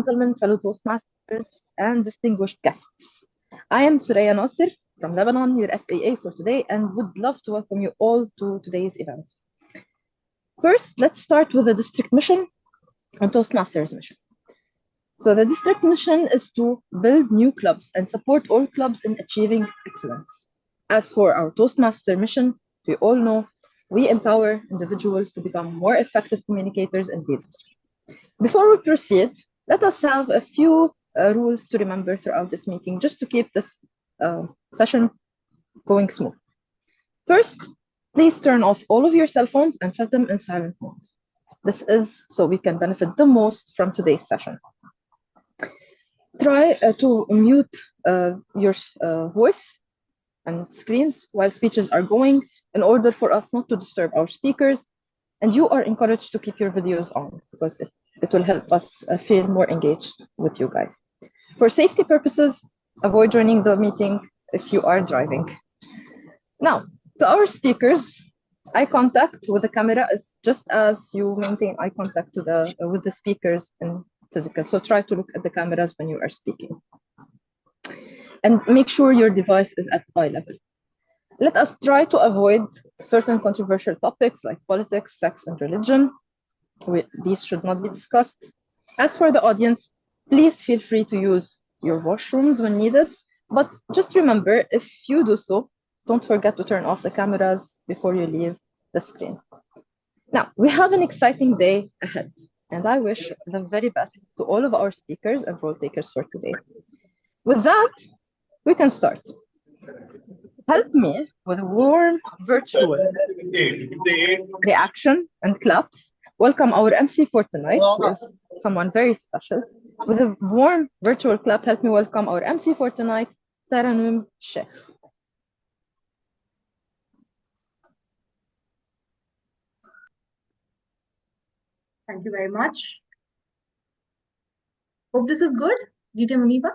gentlemen, fellow Toastmasters, and distinguished guests. I am Souraya Nasser from Lebanon, your SAA for today, and would love to welcome you all to today's event. First, let's start with the district mission and Toastmasters mission. So the district mission is to build new clubs and support all clubs in achieving excellence. As for our Toastmaster mission, we all know we empower individuals to become more effective communicators and leaders. Before we proceed, let us have a few rules to remember throughout this meeting, just to keep this session going smooth. First, please turn off all of your cell phones and set them in silent mode. This is so we can benefit the most from today's session. Try to mute your voice and screens while speeches are going in order for us not to disturb our speakers. And you are encouraged to keep your videos on because it will help us feel more engaged with you guys. For safety purposes, avoid joining the meeting if you are driving. Now, to our speakers, eye contact with the camera is just as you maintain eye contact with the speakers in physical. So try to look at the cameras when you are speaking. And make sure your device is at eye level. Let us try to avoid certain controversial topics like politics, sex, and religion. These should not be discussed. As for the audience, please feel free to use your washrooms when needed. But just remember, if you do so, don't forget to turn off the cameras before you leave the screen. Now, we have an exciting day ahead, and I wish the very best to all of our speakers and role takers for today. With that, we can start. Help me with a warm virtual reaction and claps. Welcome our MC for tonight, who is someone very special. With a warm virtual clap, help me welcome our MC for tonight, Tarannum Sheikh. Thank you very much. Hope this is good. DTM Muneeba?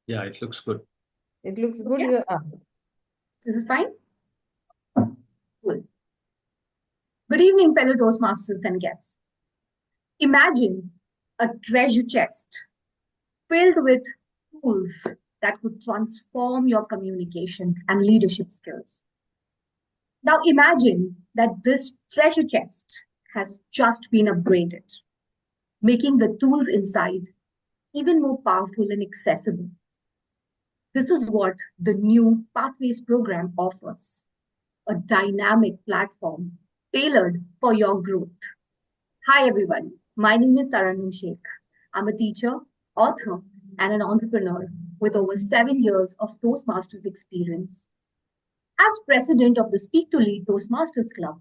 Yeah, it looks good. It looks good. Yeah. This is fine? Cool. Good evening, fellow Toastmasters and guests. Imagine a treasure chest filled with tools that could transform your communication and leadership skills. Now imagine that this treasure chest has just been upgraded, making the tools inside even more powerful and accessible. This is what the new Pathways program offers, a dynamic platform tailored for your growth. Hi, everyone. My name is Tarannum Sheikh. I'm a teacher, author, and an entrepreneur with over 7 years of Toastmasters experience. As president of the Speak to Lead Toastmasters Club,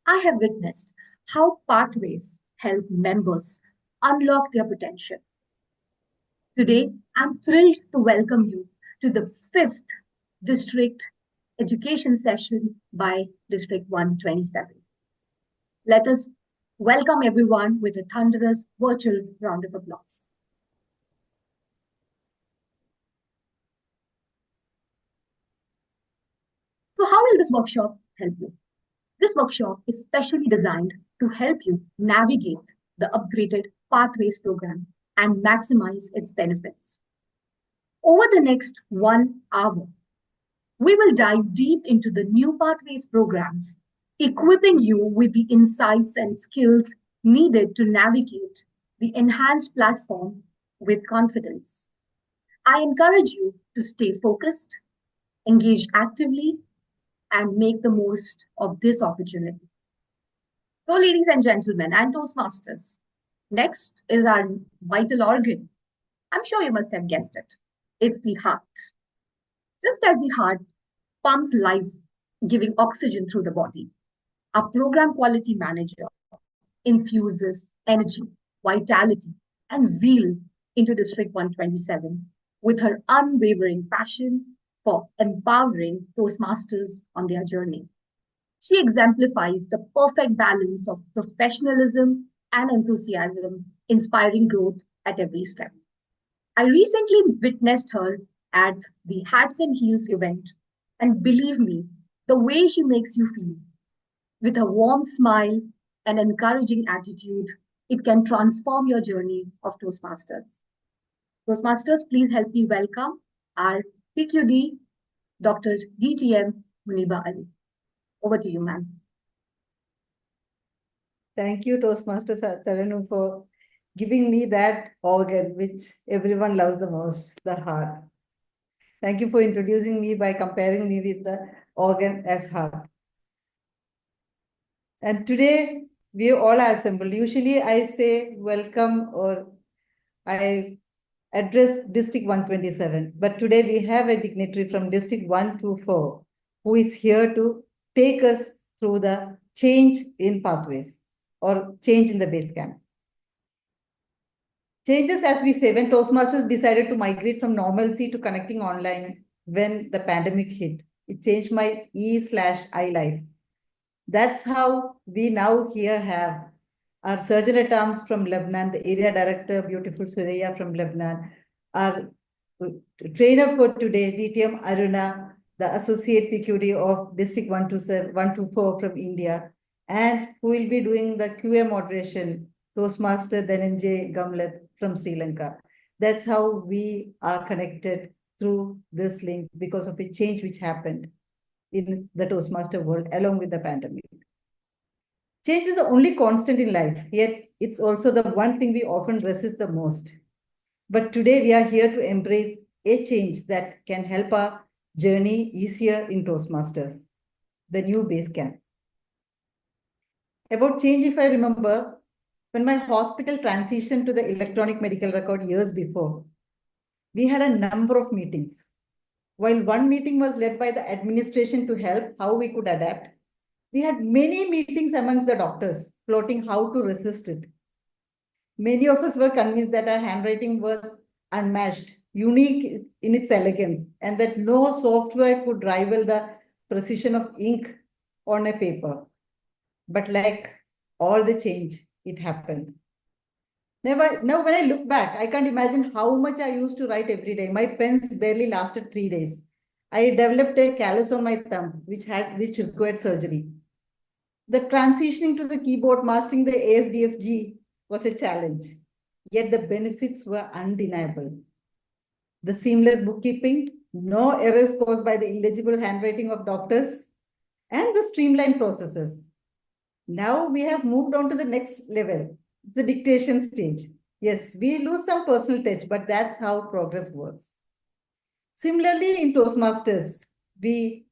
I have witnessed how Pathways help members unlock their potential. Today, I'm thrilled to welcome you to the 5th District Education Session by District 127. Let us welcome everyone with a thunderous virtual round of applause. So how will this workshop help you? This workshop is specially designed to help you navigate the upgraded Pathways program and maximize its benefits. Over the next 1 hour, we will dive deep into the new Pathways programs, equipping you with the insights and skills needed to navigate the enhanced platform with confidence. I encourage you to stay focused, engage actively, and make the most of this opportunity. So, ladies and gentlemen, and Toastmasters, next is our vital organ. I'm sure you must have guessed it. It's the heart. Just as the heart pumps life, giving oxygen through the body, our program quality manager infuses energy, vitality, and zeal into District 127 with her unwavering passion for empowering Toastmasters on their journey. She exemplifies the perfect balance of professionalism and enthusiasm, inspiring growth at every step. I recently witnessed her at the Hats and Heels event, and believe me, the way she makes you feel, with a warm smile an encouraging attitude, it can transform your journey of Toastmasters. Toastmasters, please help me welcome our PQD, Dr. DTM Muneeba Ali. Over to you, ma'am. Thank you, Toastmasters Tarannum, for giving me that organ which everyone loves the most, the heart. Thank you for introducing me by comparing me with the organ as heart. And today we all are assembled. Usually I say welcome or I address District 127. But today we have a dignitary from District 124 who is here to take us through the change in pathways or change in the base camp. Changes, as we say, when Toastmasters decided to migrate from normalcy to connecting online when the pandemic hit, it changed my E/I life. That's how we now here have our surgeon at arms from Lebanon, the area director, beautiful Souraya from Lebanon, our trainer for today, DTM Aruna, the associate PQD of District 124 from India, and who will be doing the QA moderation, Toastmaster Dhananjaya Gamlath from Sri Lanka. That's how we are connected through this link because of a change which happened in the Toastmaster world along with the pandemic. Change is the only constant in life, yet it's also the one thing we often resist the most. But today we are here to embrace a change that can help our journey easier in Toastmasters, the new base camp. About change, if I remember, when my hospital transitioned to the electronic medical record years before, we had a number of meetings. While one meeting was led by the administration to help how we could adapt, we had many meetings amongst the doctors, plotting how to resist it. Many of us were convinced that our handwriting was unmatched, unique in its elegance, and that no software could rival the precision of ink on a paper. But like all the change, it happened. Now, when I look back, I can't imagine how much I used to write every day. My pens barely lasted 3 days. I developed a callus on my thumb, which required surgery. The transitioning to the keyboard, mastering the ASDFG was a challenge, yet the benefits were undeniable. The seamless bookkeeping, no errors caused by the illegible handwriting of doctors, and the streamlined processes. Now we have moved on to the next level, the dictation stage. Yes, we lose some personal touch, but that's how progress works. Similarly, in Toastmasters, we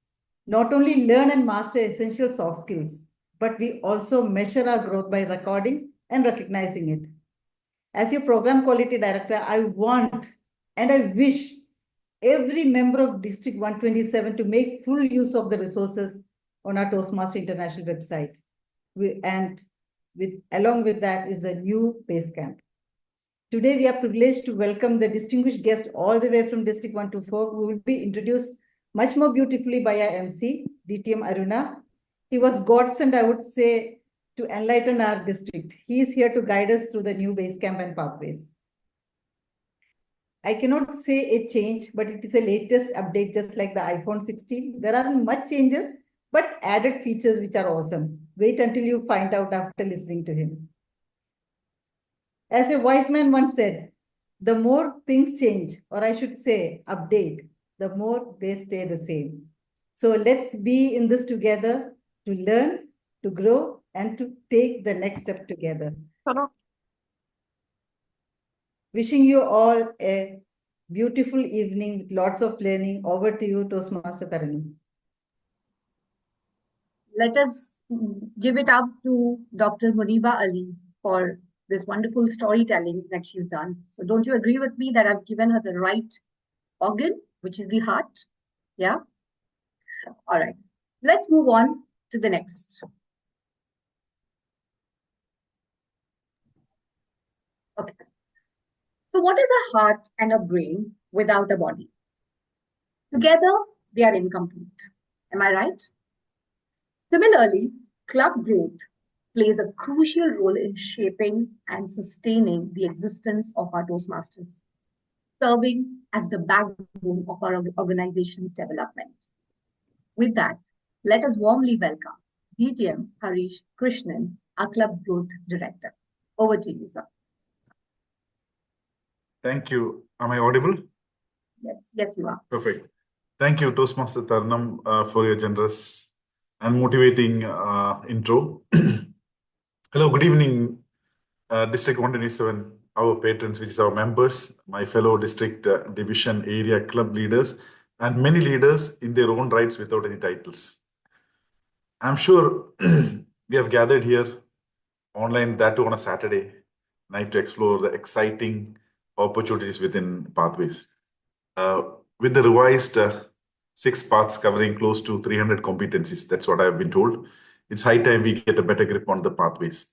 not only learn and master essential soft skills, but we also measure our growth by recording and recognizing it. As your program quality director, I want and I wish every member of District 127 to make full use of the resources on our Toastmaster International website. Along with that is the new base camp. Today, we are privileged to welcome the distinguished guest all the way from District 124, who will be introduced much more beautifully by our MC, DTM Aruna. He was godsend, I would say, to enlighten our district. He is here to guide us through the new Basecamp and Pathways. I cannot say a change, but it is a latest update, just like the iPhone 16. There aren't much changes, but added features which are awesome. Wait until you find out after listening to him. As a wise man once said, the more things change, or I should say update, the more they stay the same. So let's be in this together to learn, to grow, and to take the next step together. Hello. Wishing you all a beautiful evening with lots of learning. Over to you, Toastmaster Tarannum. Let us give it up to Dr. Muneeba Ali for this wonderful storytelling that she's done. So don't you agree with me that I've given her the right organ, which is the heart? Yeah? All right. Let's move on to the next. Okay. So what is a heart and a brain without a body? Together, they are incomplete. Am I right? Similarly, club growth plays a crucial role in shaping and sustaining the existence of our Toastmasters, serving as the backbone of our organization's development. With that, let us warmly welcome DTM Harish, Krishnan, our Club Growth Director. Over to you, sir. Thank you. Am I audible? Yes, you are. Perfect. Thank you, Toastmaster Tarannum, for your generous and motivating intro. Hello, good evening, District 127, our patrons, which is our members, my fellow district division area club leaders, and many leaders in their own rights without any titles. I'm sure we have gathered here online, that too on a Saturday night, to explore the exciting opportunities within Pathways. With the revised 6 parts covering close to 300 competencies, that's what I've been told, it's high time we get a better grip on the pathways.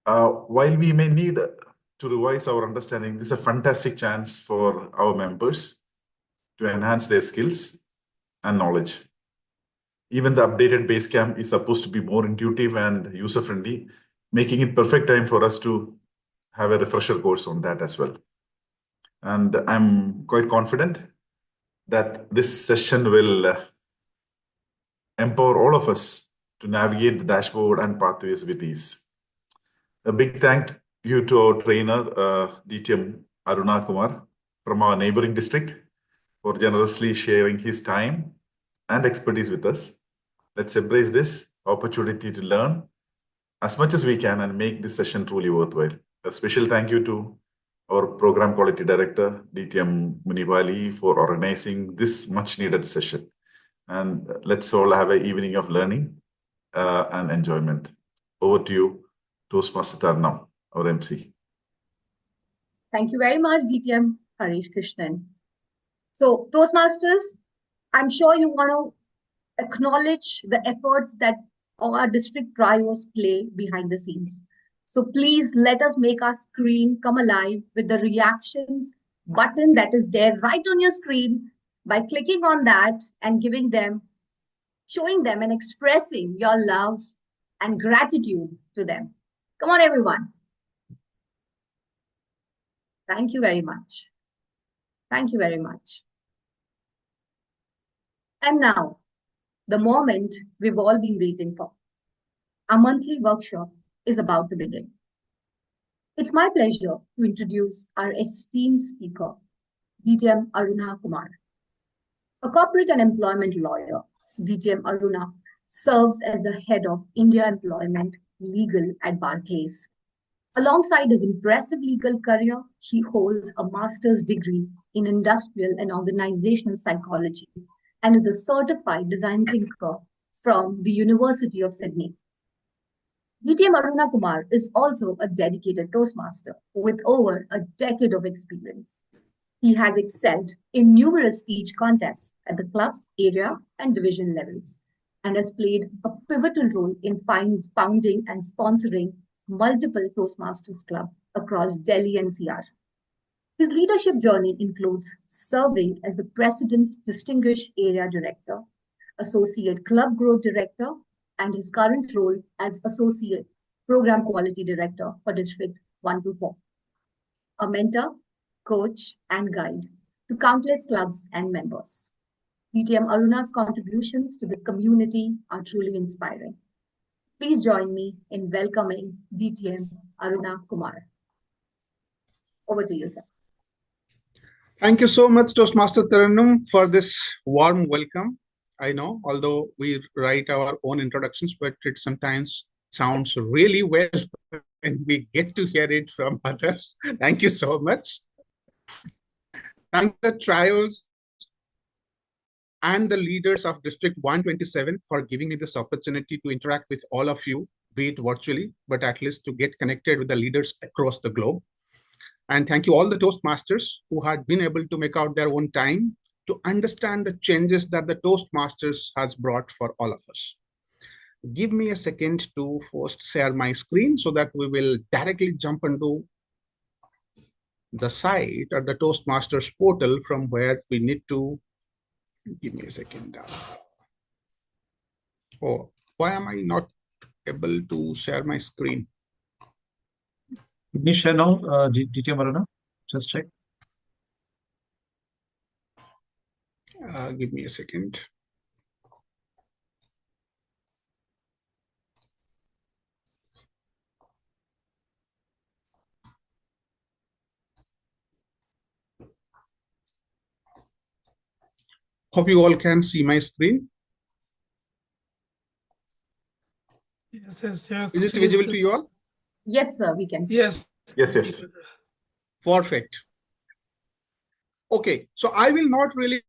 While we may need to revise our understanding, this is a fantastic chance for our members to enhance their skills and knowledge. Even the updated Basecamp is supposed to be more intuitive and user-friendly, making it perfect time for us to have a refresher course on that as well. And I'm quite confident that this session will empower all of us to navigate the dashboard and pathways with ease. A big thank you to our trainer, DTM Aruna Kumar from our neighboring district, for generously sharing his time and expertise with us. Let's embrace this opportunity to learn as much as we can and make this session truly worthwhile. A special thank you to our Program Quality Director, DTM Muneeba, for organizing this much needed session. And let's all have an evening of learning and enjoyment. Over to you, Toastmaster Tarannum, our MC. Thank you very much, DTM Harish Krishnan. So, Toastmasters, I'm sure you want to acknowledge the efforts that our district trios play behind the scenes. So please let us make our screen come alive with the reactions button that is there right on your screen. By clicking on that and showing them and expressing your love and gratitude to them. Come on, everyone. Thank you very much. Thank you very much. And now, the moment we've all been waiting for. Our monthly workshop is about to begin. It's my pleasure to introduce our esteemed speaker, DTM Aruna Kumar. A corporate and employment lawyer, DTM Aruna serves as the head of India Employment Legal at Barclays. Alongside his impressive legal career, he holds a master's degree in industrial and organizational psychology and is a certified design thinker from the University of Sydney. DTM Aruna Kumar is also a dedicated Toastmaster with over a decade of experience. He has excelled in numerous speech contests at the club, area, and division levels, and has played a pivotal role in founding and sponsoring multiple Toastmasters clubs across Delhi NCR. His leadership journey includes serving as the President's Distinguished Area Director, Associate Club Growth Director, and his current role as Associate Program Quality Director for District 124. A mentor, coach, and guide to countless clubs and members. DTM Aruna's contributions to the community are truly inspiring. Please join me in welcoming DTM Aruna Kumar. Over to you, sir. Thank you so much, Toastmaster Tarannum, for this warm welcome. I know, although we write our own introductions, but it sometimes sounds really well when we get to hear it from others. Thank you so much. Thank the trios and the leaders of District 127 for giving me this opportunity to interact with all of you, be it virtually, but at least to get connected with the leaders across the globe. And thank you all the Toastmasters who had been able to make out their own time to understand the changes that the Toastmasters has brought for all of us. Give me a second to first share my screen so that we will directly jump into the site or the Toastmasters portal from where we need to. Give me a second. Oh, why am I not able to share my screen? Can you share now, DTM Aruna? Just check. Give me a second. Hope you all can see my screen. Yes. Is it Please. visible to you all? Yes, sir, we can see. Yes. Yes. Perfect. Okay, so I will not really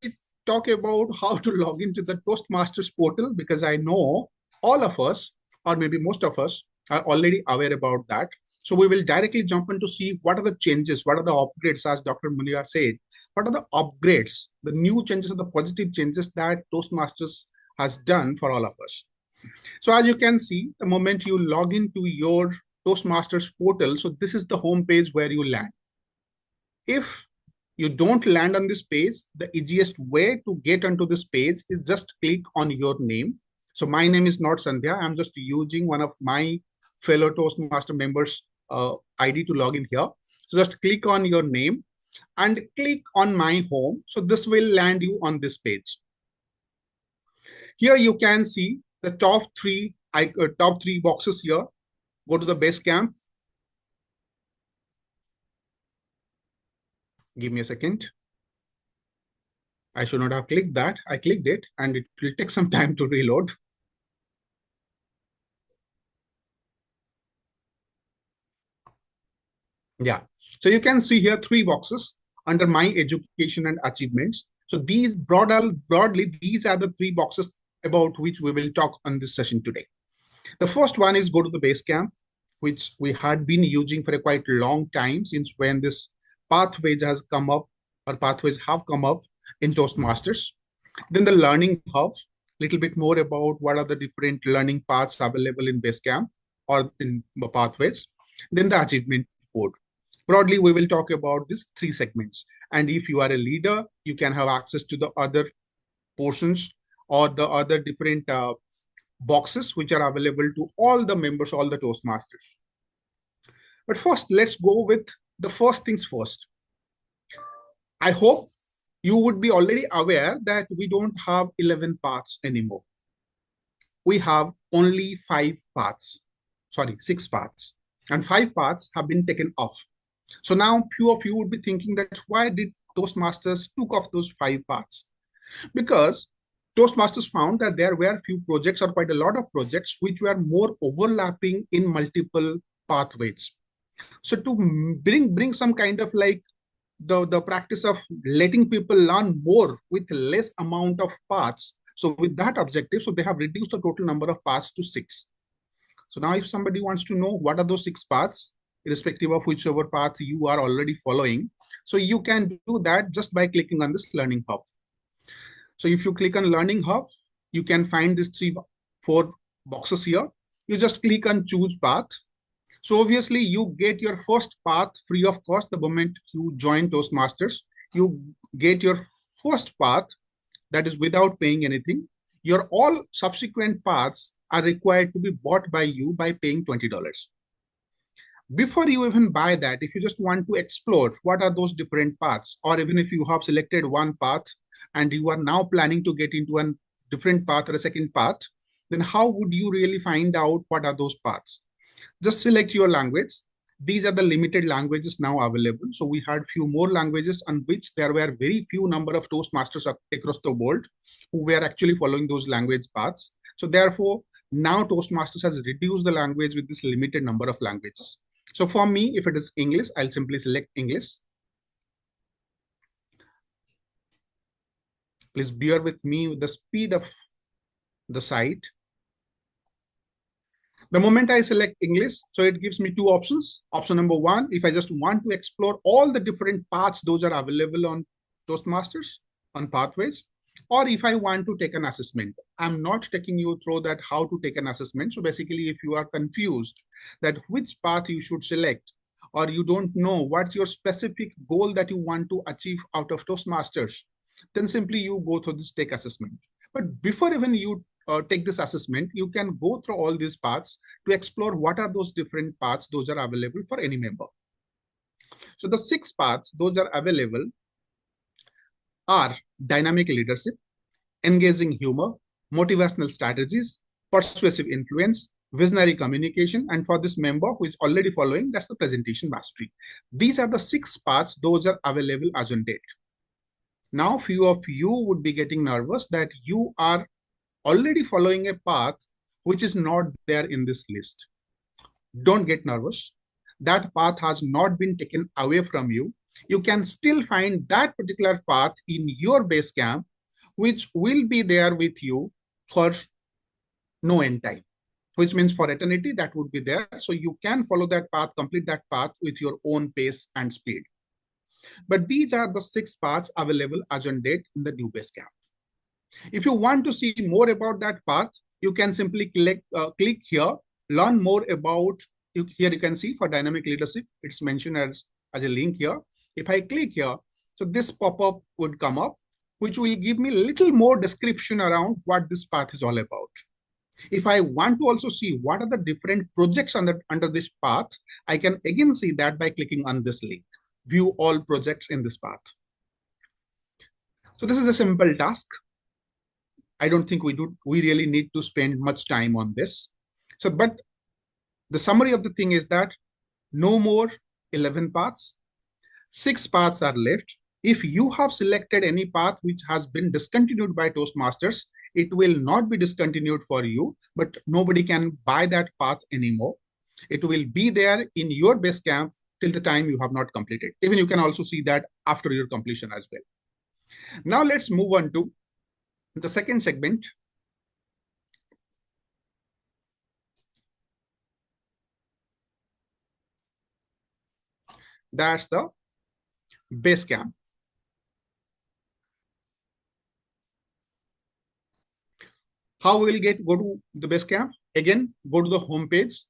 talk about how to log into the Toastmasters portal because I know all of us, or maybe most of us, are already aware about that. So we will directly jump in to see what are the changes, what are the upgrades, as Dr. Muneeba said, what are the upgrades, the new changes or the positive changes that Toastmasters has done for all of us. So as you can see, the moment you log into your Toastmasters portal, so this is the home page where you land. If you don't land on this page, the easiest way to get onto this page is just click on your name. So my name is not Sandhya. I'm just using one of my fellow Toastmaster members' ID to log in here. So just click on your name and click on my home. So this will land you on this page. Here you can see the top three boxes here. Go to the Basecamp. Give me a second. I should not have clicked that. I clicked it and it will take some time to reload. Yeah, so you can see here three boxes under my education and achievements. So these broadly, these are the three boxes about which we will talk on this session today. The first one is go to the Basecamp, which we had been using for a quite long time since when this Pathways has come up, or Pathways have come up in Toastmasters. Then the Learning Hub, little bit more about what are the different learning paths available in Basecamp or in the Pathways. Then the Achievement Board. Broadly, we will talk about these three segments. And if you are a leader, you can have access to the other portions or the other different boxes which are available to all the members, all the Toastmasters. But first, let's go with the first things first. I hope you would be already aware that we don't have 11 paths anymore. We have only 6 paths, and 5 paths have been taken off. So now few of you would be thinking that why did Toastmasters took off those 5 paths? Because Toastmasters found that there were few projects or quite a lot of projects which were more overlapping in multiple pathways. So to bring some kind of like the practice of letting people learn more with less amount of paths. So with that objective, so they have reduced the total number of paths to 6. So now if somebody wants to know what are those 6 paths, irrespective of whichever path you are already following, so you can do that just by clicking on this Learning Hub. So if you click on Learning Hub, you can find these 4 boxes here. You just click on Choose Path. So obviously you get your first path free of cost the moment you join Toastmasters. You get your first path that is without paying anything. Your all subsequent paths are required to be bought by you by paying $20. Before you even buy that, if you just want to explore what are those different paths, or even if you have selected one path and you are now planning to get into a different path or a second path, then how would you really find out what are those paths? Just select your language. These are the limited languages now available. So we had few more languages on which there were very few number of Toastmasters across the world who were actually following those language paths. So therefore, now Toastmasters has reduced the language with this limited number of languages. So for me, if it is English, I'll simply select English. Please bear with me with the speed of the site. The moment I select English, so it gives me 2 options. Option number 1, if I just want to explore all the different paths, those are available on Toastmasters, on Pathways, or if I want to take an assessment. I'm not taking you through that how to take an assessment. So basically, if you are confused that which path you should select, or you don't know what's your specific goal that you want to achieve out of Toastmasters, then simply you go through this take assessment. But before even you take this assessment, you can go through all these paths to explore what are those different paths, those are available for any member. So the 6 paths, those are available are dynamic leadership, engaging humor, motivational strategies, persuasive influence, visionary communication, and for this member who is already following, that's the presentation mastery. These are the 6 paths, those are available as on date. Now, few of you would be getting nervous that you are already following a path which is not there in this list. Don't get nervous. That path has not been taken away from you. You can still find that particular path in your Basecamp, which will be there with you for no end time, which means for eternity that would be there. So you can follow that path, complete that path with your own pace and speed. But these are the 6 paths available as on date in the new Basecamp. If you want to see more about that path, you can simply click here, learn more about, here you can see for dynamic leadership, it's mentioned as a link here. If I click here, so this pop-up would come up, which will give me a little more description around what this path is all about. If I want to also see what are the different projects under this path, I can again see that by clicking on this link, view all projects in this path. So this is a simple task. I don't think we really need to spend much time on this. So, but the summary of the thing is that no more 11 paths, 6 paths are left. If you have selected any path which has been discontinued by Toastmasters, it will not be discontinued for you, but nobody can buy that path anymore. It will be there in your Basecamp till the time you have not completed. Even you can also see that after your completion as well. Now let's move on to the second segment. That's the Basecamp. How we will go to the Basecamp? Again, go to the home page.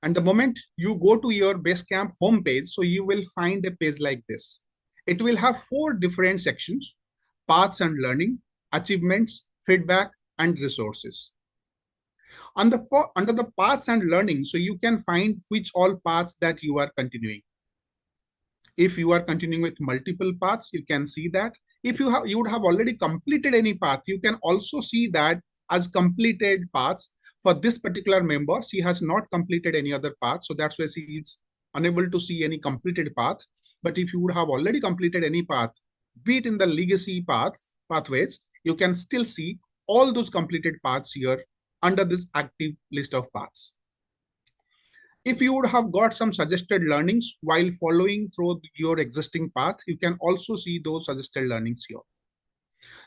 And the moment you go to your Basecamp homepage, so you will find a page like this. It will have 4 different sections: paths and learning, achievements, feedback, and resources. Under the paths and learning, so you can find which all paths that you are continuing. If you are continuing with multiple paths, you can see that. If you would have already completed any path, you can also see that as completed paths. For this particular member, she has not completed any other path, so that's why she is unable to see any completed path. But if you would have already completed any path, be it in the legacy pathways, you can still see all those completed paths here under this active list of paths. If you would have got some suggested learnings while following through your existing path, you can also see those suggested learnings here.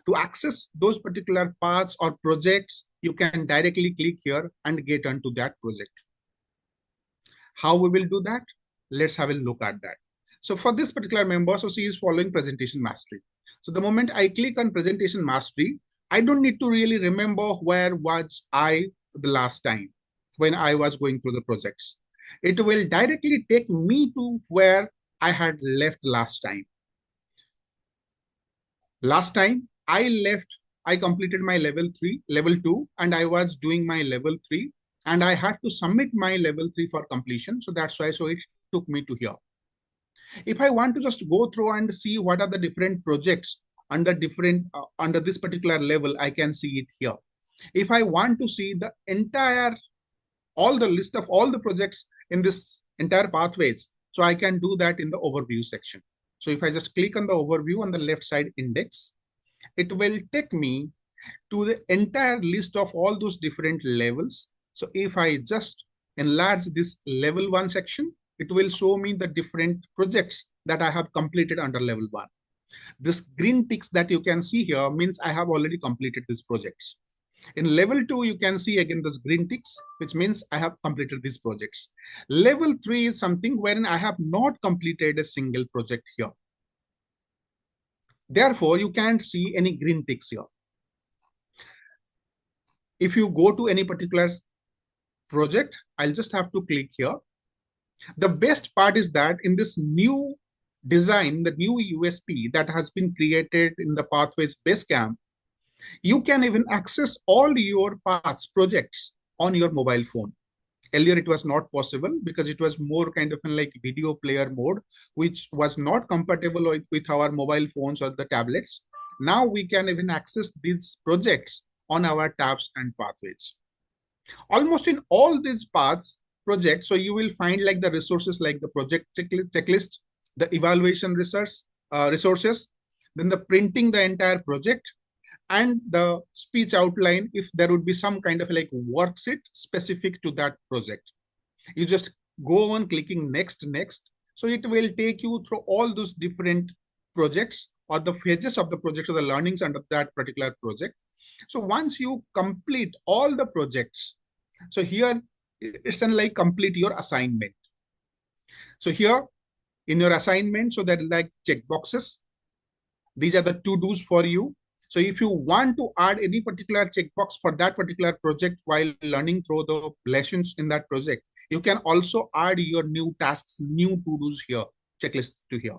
To access those particular paths or projects, you can directly click here and get onto that project. How we will do that? Let's have a look at that. So for this particular member, so she is following presentation mastery. So the moment I click on presentation mastery, I don't need to really remember where was I the last time when I was going through the projects. It will directly take me to where I had left last time. Last time I completed my level 2, and I was doing my level 3, and I had to submit my level 3 for completion. So that's why, so it took me to here. If I want to just go through and see what are the different projects under this particular level, I can see it here. If I want to see the all the list of all the projects in this entire pathways, so I can do that in the overview section. So if I just click on the overview on the left side index, it will take me to the entire list of all those different levels. So if I just enlarge this level 1 section, it will show me the different projects that I have completed under level 1. This green ticks that you can see here means I have already completed these projects. In level 2, you can see again this green ticks, which means I have completed these projects. Level 3 is something wherein I have not completed a single project here. Therefore, you can't see any green ticks here. If you go to any particular project, I'll just have to click here. The best part is that in this new design, the new USP that has been created in the Pathways Basecamp, you can even access all your paths projects on your mobile phone. Earlier, it was not possible because it was more kind of like video player mode, which was not compatible with our mobile phones or the tablets. Now we can even access these projects on our tabs and pathways. Almost in all these paths, project, so you will find like the resources like the project checklist, the evaluation resources, then the printing the entire project, and the speech outline if there would be some kind of like worksheet specific to that project. You just go on clicking next. So it will take you through all those different projects or the phases of the project or the learnings under that particular project. So once you complete all the projects, so here it's like complete your assignment. So here in your assignment, so that like check boxes, these are the to-dos for you. So if you want to add any particular checkbox for that particular project while learning through the lessons in that project, you can also add your new tasks, new to-dos here, checklist to here.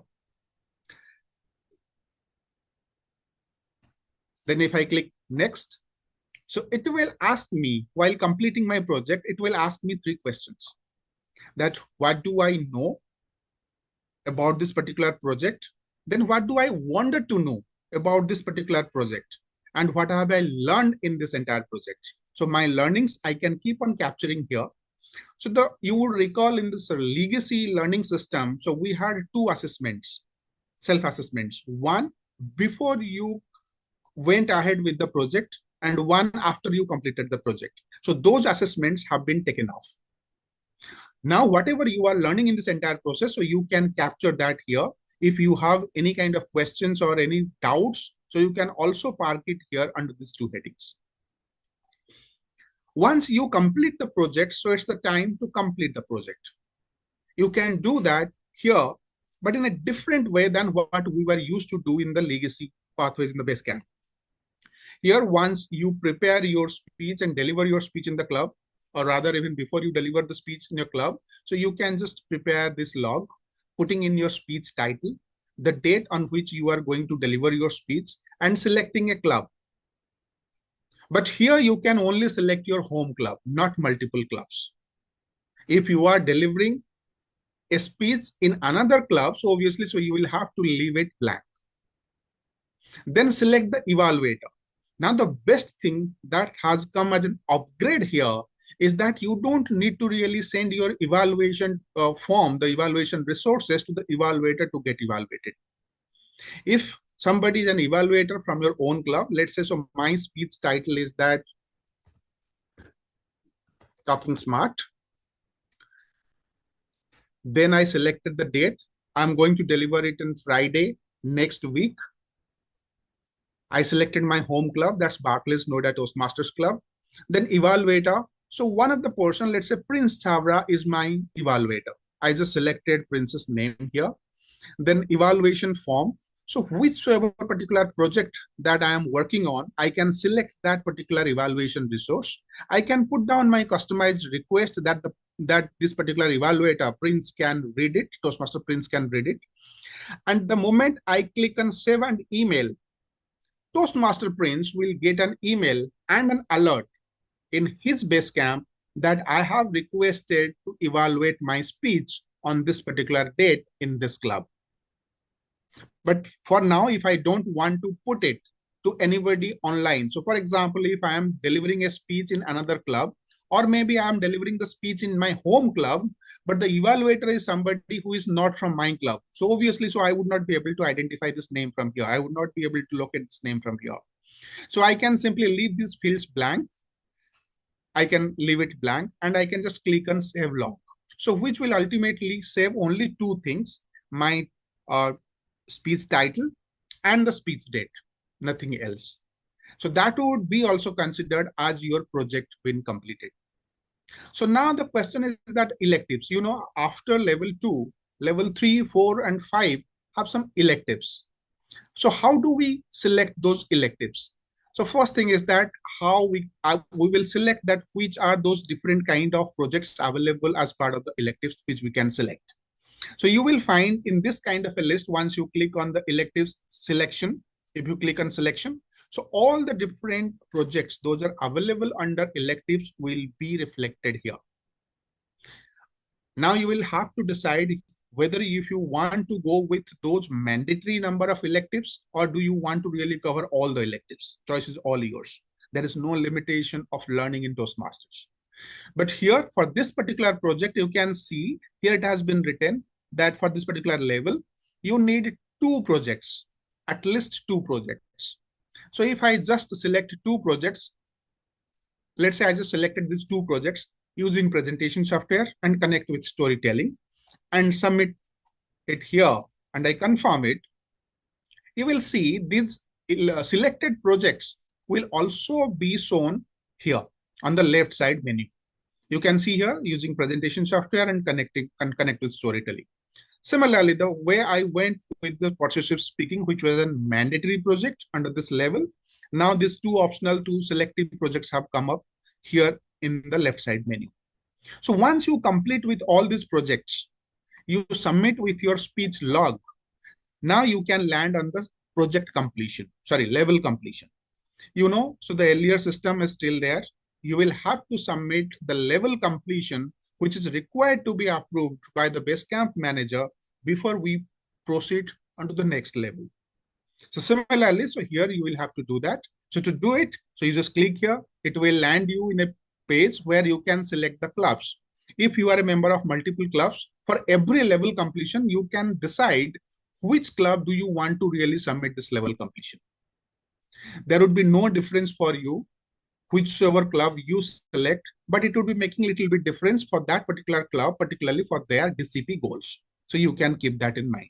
Then if I click next, so it will ask me while completing my project, it will ask me 3 questions. That what do I know about this particular project? Then what do I wanted to know about this particular project? And what have I learned in this entire project? So my learnings I can keep on capturing here. So you would recall in this legacy learning system, so we had 2 assessments, self-assessments. One before you went ahead with the project and one after you completed the project. So those assessments have been taken off. Now, whatever you are learning in this entire process, so you can capture that here. If you have any kind of questions or any doubts, so you can also park it here under these 2 headings. Once you complete the project, so it's the time to complete the project. You can do that here, but in a different way than what we were used to do in the legacy pathways in the Basecamp. Here, once you prepare your speech and deliver your speech in the club, or rather even before you deliver the speech in your club, so you can just prepare this log, putting in your speech title, the date on which you are going to deliver your speech, and selecting a club. But here you can only select your home club, not multiple clubs. If you are delivering a speech in another club, so obviously, so you will have to leave it blank. Then select the evaluator. Now, the best thing that has come as an upgrade here is that you don't need to really send your evaluation form, the evaluation resources to the evaluator to get evaluated. If somebody is an evaluator from your own club, let's say, so my speech title is that Talking Smart. Then I selected the date. I'm going to deliver it on Friday next week. I selected my home club, that's Barclays Noida Toastmasters Club. Then evaluator. So one of the person, let's say Prince Savra is my evaluator. I just selected Prince's name here. Then evaluation form. So whichever particular project that I am working on, I can select that particular evaluation resource. I can put down my customized request that this particular evaluator, Prince, can read it, Toastmaster Prince can read it. And the moment I click on save and email, Toastmaster Prince will get an email and an alert in his Basecamp that I have requested to evaluate my speech on this particular date in this club. But for now, if I don't want to put it to anybody online, so for example, if I am delivering a speech in another club, or maybe I am delivering the speech in my home club, but the evaluator is somebody who is not from my club. So obviously, so I would not be able to identify this name from here. I would not be able to locate this name from here. So I can simply leave these fields blank. I can leave it blank and I can just click on save log. So which will ultimately save only 2 things, my speech title and the speech date, nothing else. So that would be also considered as your project been completed. So now the question is that electives, you know, after level 2, level 3, 4, and 5 have some electives. So how do we select those electives? So first thing is that how we will select that which are those different kind of projects available as part of the electives which we can select. So you will find in this kind of a list, once you click on the electives selection, if you click on selection, so all the different projects, those are available under electives will be reflected here. Now you will have to decide whether if you want to go with those mandatory number of electives or do you want to really cover all the electives. Choice is all yours. There is no limitation of learning in Toastmasters. But here for this particular project, you can see here it has been written that for this particular level, you need 2 projects, at least 2 projects. So if I just select 2 projects, let's say I just selected these 2 projects using presentation software and connect with storytelling and submit it here and I confirm it, you will see these selected projects will also be shown here on the left side menu. You can see here using presentation software and connect with storytelling. Similarly, the way I went with the persuasive speaking, which was a mandatory project under this level, now these 2 optional, 2 selective projects have come up here in the left side menu. So once you complete with all these projects, you submit with your speech log. Now you can land on the project completion, level completion. So the earlier system is still there. You will have to submit the level completion, which is required to be approved by the Basecamp manager before we proceed onto the next level. So similarly, so here you will have to do that. So to do it, so you just click here, it will land you in a page where you can select the clubs. If you are a member of multiple clubs, for every level completion, you can decide which club do you want to really submit this level completion. There would be no difference for you whichever club you select, but it would be making a little bit difference for that particular club, particularly for their DCP goals. So you can keep that in mind.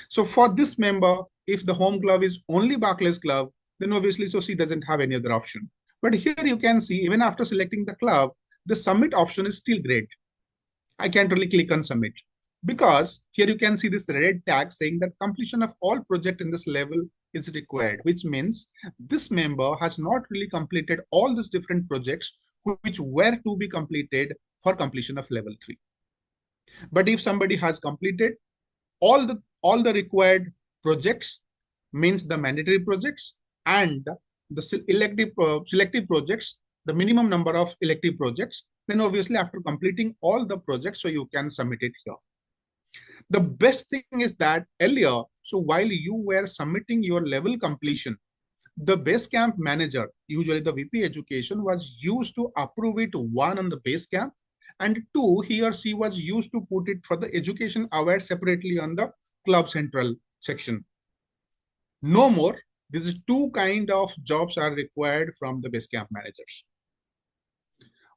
So for this member, if the home club is only Barclays club, then obviously so she doesn't have any other option. But here you can see even after selecting the club, the submit option is still great. I can't really click on submit because here you can see this red tag saying that completion of all project in this level is required, which means this member has not really completed all these different projects which were to be completed for completion of level 3. But if somebody has completed all the required projects, means the mandatory projects and the selective projects, the minimum number of elective projects, then obviously after completing all the projects, so you can submit it here. The best thing is that earlier, so while you were submitting your level completion, the Basecamp manager, usually the VP education, was used to approve it 1 on the Basecamp, and 2, he or she was used to put it for the education aware separately on the club central section. No more. These 2 kind of jobs are required from the Basecamp managers.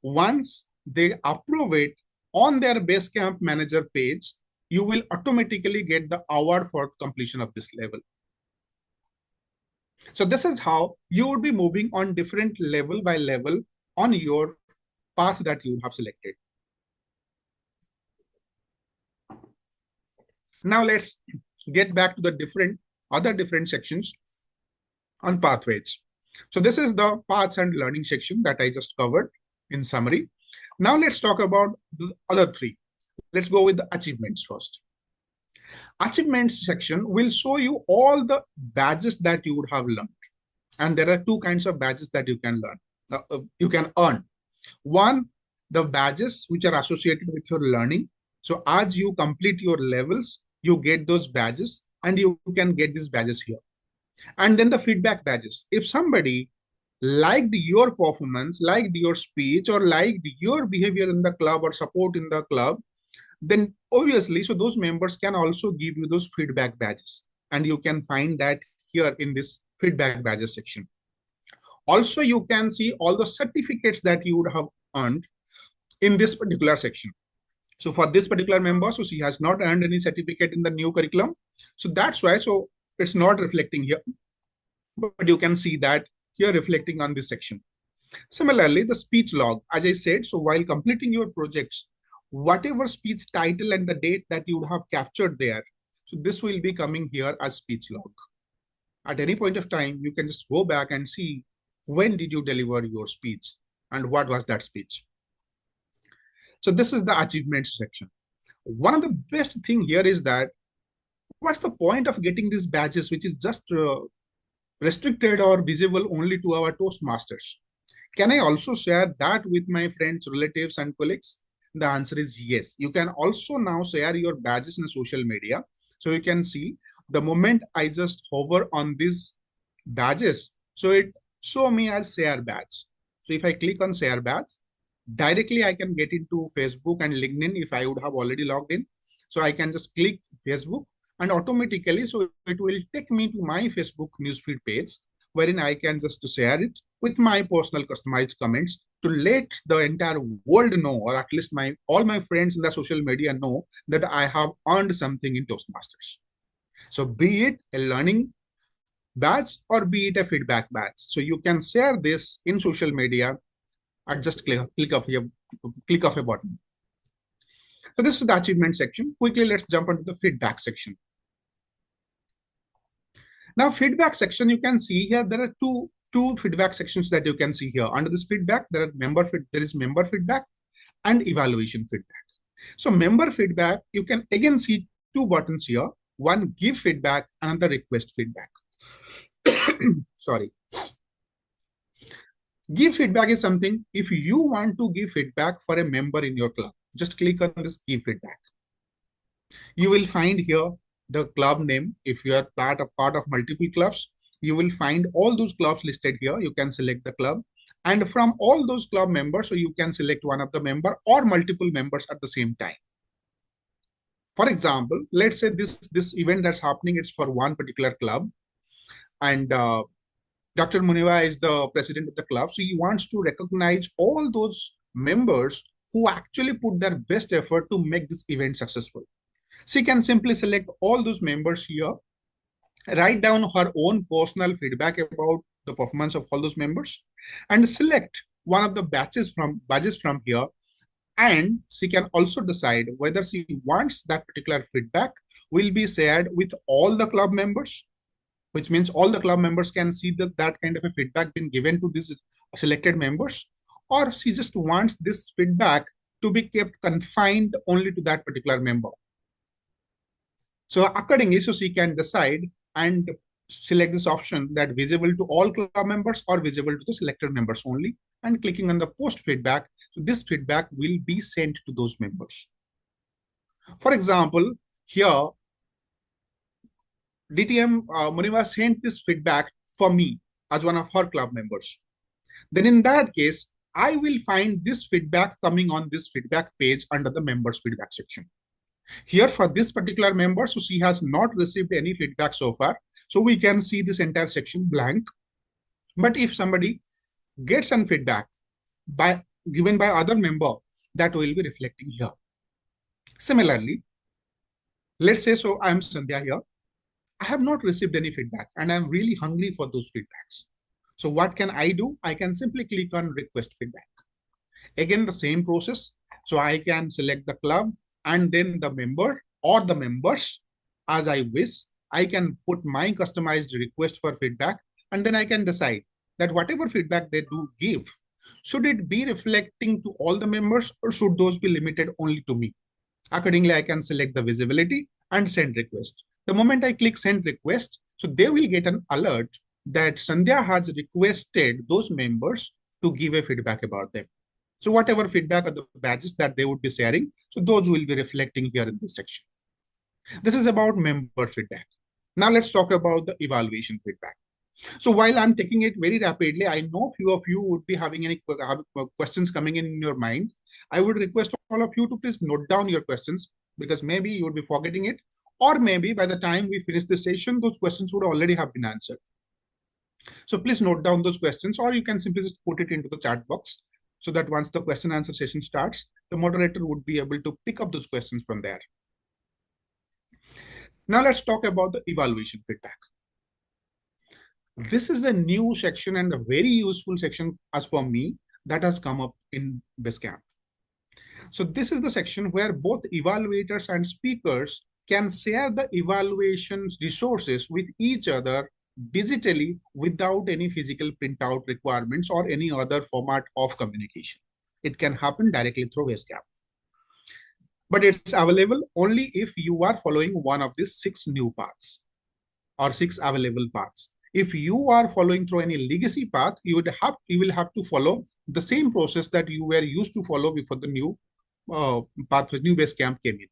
Once they approve it on their Basecamp manager page, you will automatically get the award for completion of this level. So this is how you would be moving on different level by level on your path that you have selected. Now let's get back to the other different sections on pathways. So this is the paths and learning section that I just covered in summary. Now let's talk about the other 3. Let's go with the achievements first. Achievements section will show you all the badges that you would have learned. And there are 2 kinds of badges that you can earn. One, the badges which are associated with your learning. So as you complete your levels, you get those badges and you can get these badges here. And then the feedback badges. If somebody liked your performance, liked your speech, or liked your behavior in the club or support in the club, then obviously, so those members can also give you those feedback badges. And you can find that here in this feedback badges section. Also, you can see all the certificates that you would have earned in this particular section. So for this particular member, so she has not earned any certificate in the new curriculum. So that's why, so it's not reflecting here. But you can see that here reflecting on this section. Similarly, the speech log, as I said, so while completing your projects, whatever speech title and the date that you would have captured there, so this will be coming here as speech log. At any point of time, you can just go back and see when did you deliver your speech and what was that speech. So this is the achievements section. One of the best thing here is that what's the point of getting these badges, which is just restricted or visible only to our Toastmasters? Can I also share that with my friends, relatives, and colleagues? The answer is yes. You can also now share your badges in social media. So you can see the moment I just hover on these badges, so it show me as share badge. So if I click on share badge, Directly I can get into Facebook and LinkedIn if I would have already logged in. So I can just click Facebook and automatically, so it will take me to my Facebook newsfeed page, wherein I can just share it with my personal customized comments to let the entire world know, or at least all my friends in the social media know that I have earned something in Toastmasters. So be it a learning badge or be it a feedback badge. So you can share this in social media at just click of a button. So this is the achievement section. Quickly, let's jump into the feedback section. Now, feedback section, you can see here, there are two feedback sections that you can see here. Under this feedback, there is member feedback and evaluation feedback. So member feedback, you can again see two buttons here. One, give feedback, another request feedback. Sorry. Give feedback is something, if you want to give feedback for a member in your club, just click on this give feedback. You will find here the club name. If you are part of multiple clubs, you will find all those clubs listed here. You can select the club, and from all those club members, so you can select one of the member or multiple members at the same time. For example, let's say this event that's happening, it's for one particular club, and Dr. Muneeba is the president of the club, so he wants to recognize all those members who actually put their best effort to make this event successful. She can simply select all those members here, write down her own personal feedback about the performance of all those members, and select one of the badges from here. And she can also decide whether she wants that particular feedback will be shared with all the club members, which means all the club members can see that kind of a feedback being given to these selected members, or she just wants this feedback to be kept confined only to that particular member. So accordingly, so she can decide and select this option that visible to all club members or visible to the selected members only, and clicking on the post feedback. So this feedback will be sent to those members. For example, here, DTM Muneeba sent this feedback for me as one of her club members. Then in that case, I will find this feedback coming on this feedback page under the members feedback section. Here for this particular member, so she has not received any feedback so far. So we can see this entire section blank. But if somebody gets some feedback given by other member, that will be reflecting here. Similarly, let's say, so I am Sandhya here. I have not received any feedback and I'm really hungry for those feedbacks. So what can I do? I can simply click on request feedback. Again, the same process. So I can select the club and then the member or the members as I wish. I can put my customized request for feedback, and then I can decide that whatever feedback they do give, should it be reflecting to all the members or should those be limited only to me? Accordingly, I can select the visibility and send request. The moment I click send request, so they will get an alert that Sandhya has requested those members to give a feedback about them. So whatever feedback or the badges that they would be sharing, so those will be reflecting here in this section. This is about member feedback. Now let's talk about the evaluation feedback. So while I'm taking it very rapidly, I know few of you would be having any questions coming in your mind. I would request all of you to please note down your questions, because maybe you would be forgetting it, or maybe by the time we finish the session, those questions would already have been answered. So please note down those questions, or you can simply just put it into the chat box, so that once the question answer session starts, the moderator would be able to pick up those questions from there. Now let's talk about the evaluation feedback. This is a new section and a very useful section as for me that has come up in Basecamp. So this is the section where both evaluators and speakers can share the evaluation resources with each other digitally without any physical printout requirements or any other format of communication. It can happen directly through Basecamp. But it's available only if you are following one of these 6 new paths or 6 available paths. If you are following through any legacy path, you will have to follow the same process that you were used to follow before the new pathway, new Basecamp came in.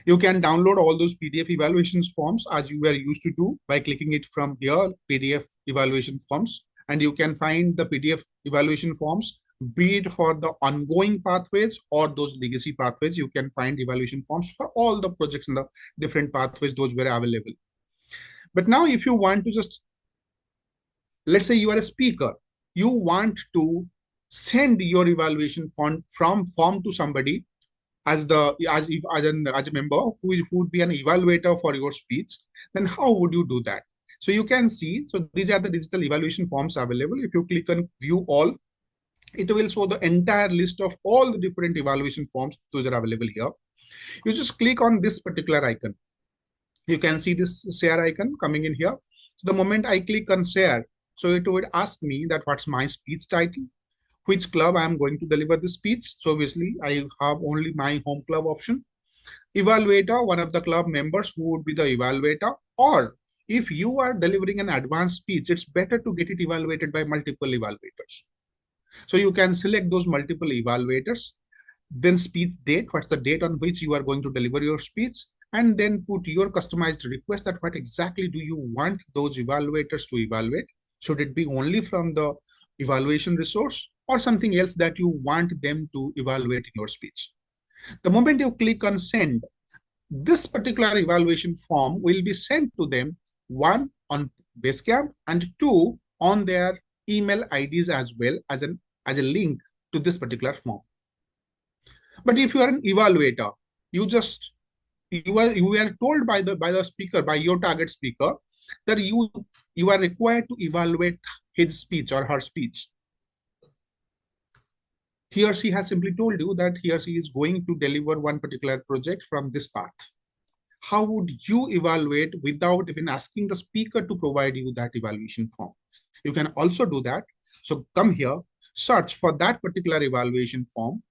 You can download all those PDF evaluations forms as you were used to do by clicking it from here, PDF evaluation forms, and you can find the PDF evaluation forms be it for the ongoing pathways or those legacy pathways. You can find evaluation forms for all the projects in the different pathways, those were available. But now if you want to just, let's say you are a speaker, you want to send your evaluation form to somebody as a member who would be an evaluator for your speech, then how would you do that? So you can see, so these are the digital evaluation forms available. If you click on view all, it will show the entire list of all the different evaluation forms. Those are available here. You just click on this particular icon. You can see this share icon coming in here. So the moment I click on share, so it would ask me that what's my speech title, which club I am going to deliver the speech. So obviously I have only my home club option. Evaluator, one of the club members who would be the evaluator, or if you are delivering an advanced speech, it's better to get it evaluated by multiple evaluators. So you can select those multiple evaluators, then speech date, what's the date on which you are going to deliver your speech, and then put your customized request that what exactly do you want those evaluators to evaluate. Should it be only from the evaluation resource or something else that you want them to evaluate in your speech? The moment you click on send, this particular evaluation form will be sent to them, one on Basecamp and two on their email IDs as well as a link to this particular form. But if you are an evaluator, you are told by the speaker, by your target speaker, that you are required to evaluate his speech or her speech. He or she has simply told you that he or she is going to deliver one particular project from this path. How would you evaluate without even asking the speaker to provide you that evaluation form? You can also do that. So come here, search for that particular evaluation form.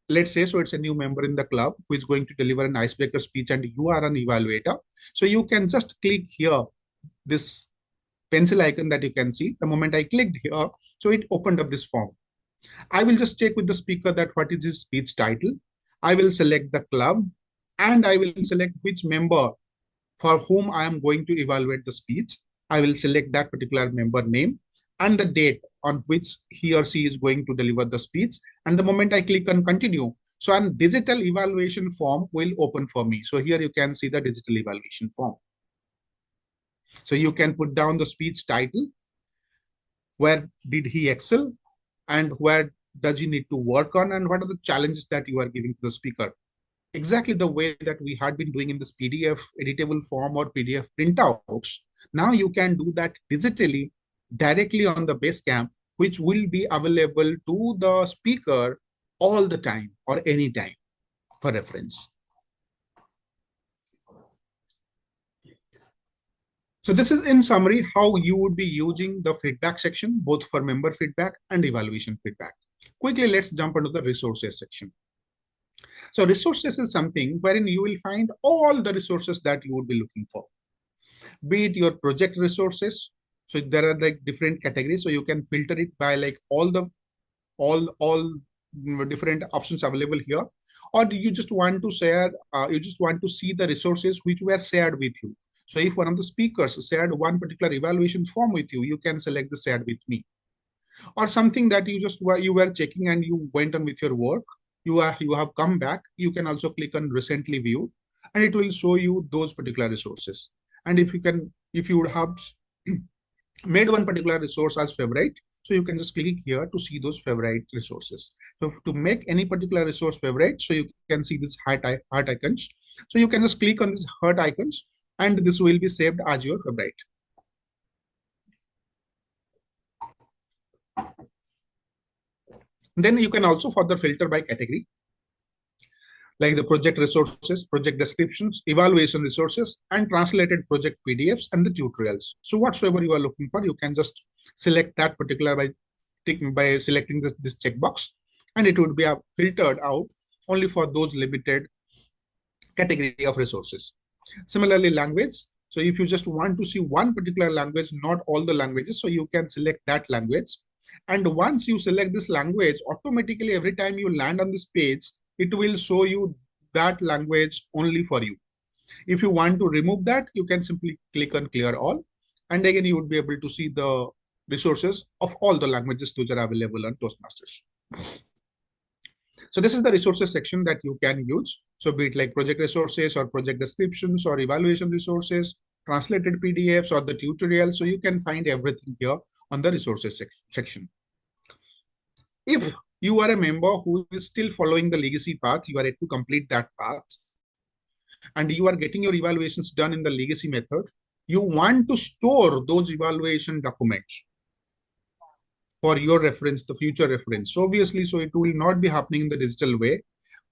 Let's say, so it's a new member in the club who is going to deliver an icebreaker speech and you are an evaluator. So you can just click here, this pencil icon that you can see. The moment I clicked here, so it opened up this form. I will just check with the speaker that what is his speech title. I will select the club and I will select which member for whom I am going to evaluate the speech. I will select that particular member name and the date on which he or she is going to deliver the speech. And the moment I click on continue, so a digital evaluation form will open for me. So here you can see the digital evaluation form. So you can put down the speech title, where did he excel, and where does he need to work on, and what are the challenges that you are giving to the speaker. Exactly the way that we had been doing in this PDF editable form or PDF printouts. Now you can do that digitally directly on the Basecamp, which will be available to the speaker all the time or anytime for reference. So this is in summary how you would be using the feedback section, both for member feedback and evaluation feedback. Quickly, let's jump into the resources section. So resources is something wherein you will find all the resources that you would be looking for. Be it your project resources. So there are like different categories. So you can filter it by like all different options available here. Or do you just want to share, you just want to see the resources which were shared with you. So if one of the speakers shared one particular evaluation form with you, you can select the shared with me. Or something that you were checking and you went on with your work, you have come back, you can also click on recently viewed and it will show you those particular resources. And if you would have made one particular resource as favorite, so you can just click here to see those favorite resources. So to make any particular resource favorite, so you can see this heart icons. So you can just click on this heart icons and this will be saved as your favorite. Then you can also further filter by category, like the project resources, project descriptions, evaluation resources, and translated project PDFs and the tutorials. So whatsoever you are looking for, you can just select that particular by selecting this checkbox, and it would be filtered out only for those limited category of resources. Similarly, language. So if you just want to see one particular language, not all the languages, so you can select that language. And once you select this language, automatically every time you land on this page, it will show you that language only for you. If you want to remove that, you can simply click on clear all. And again, you would be able to see the resources of all the languages which are available on Toastmasters. So this is the resources section that you can use. So be it like project resources or project descriptions or evaluation resources, translated PDFs or the tutorials. So you can find everything here on the resources section. If you are a member who is still following the legacy path, you are yet to complete that path, and you are getting your evaluations done in the legacy method, you want to store those evaluation documents for your reference, the future reference. So obviously, so it will not be happening in the digital way,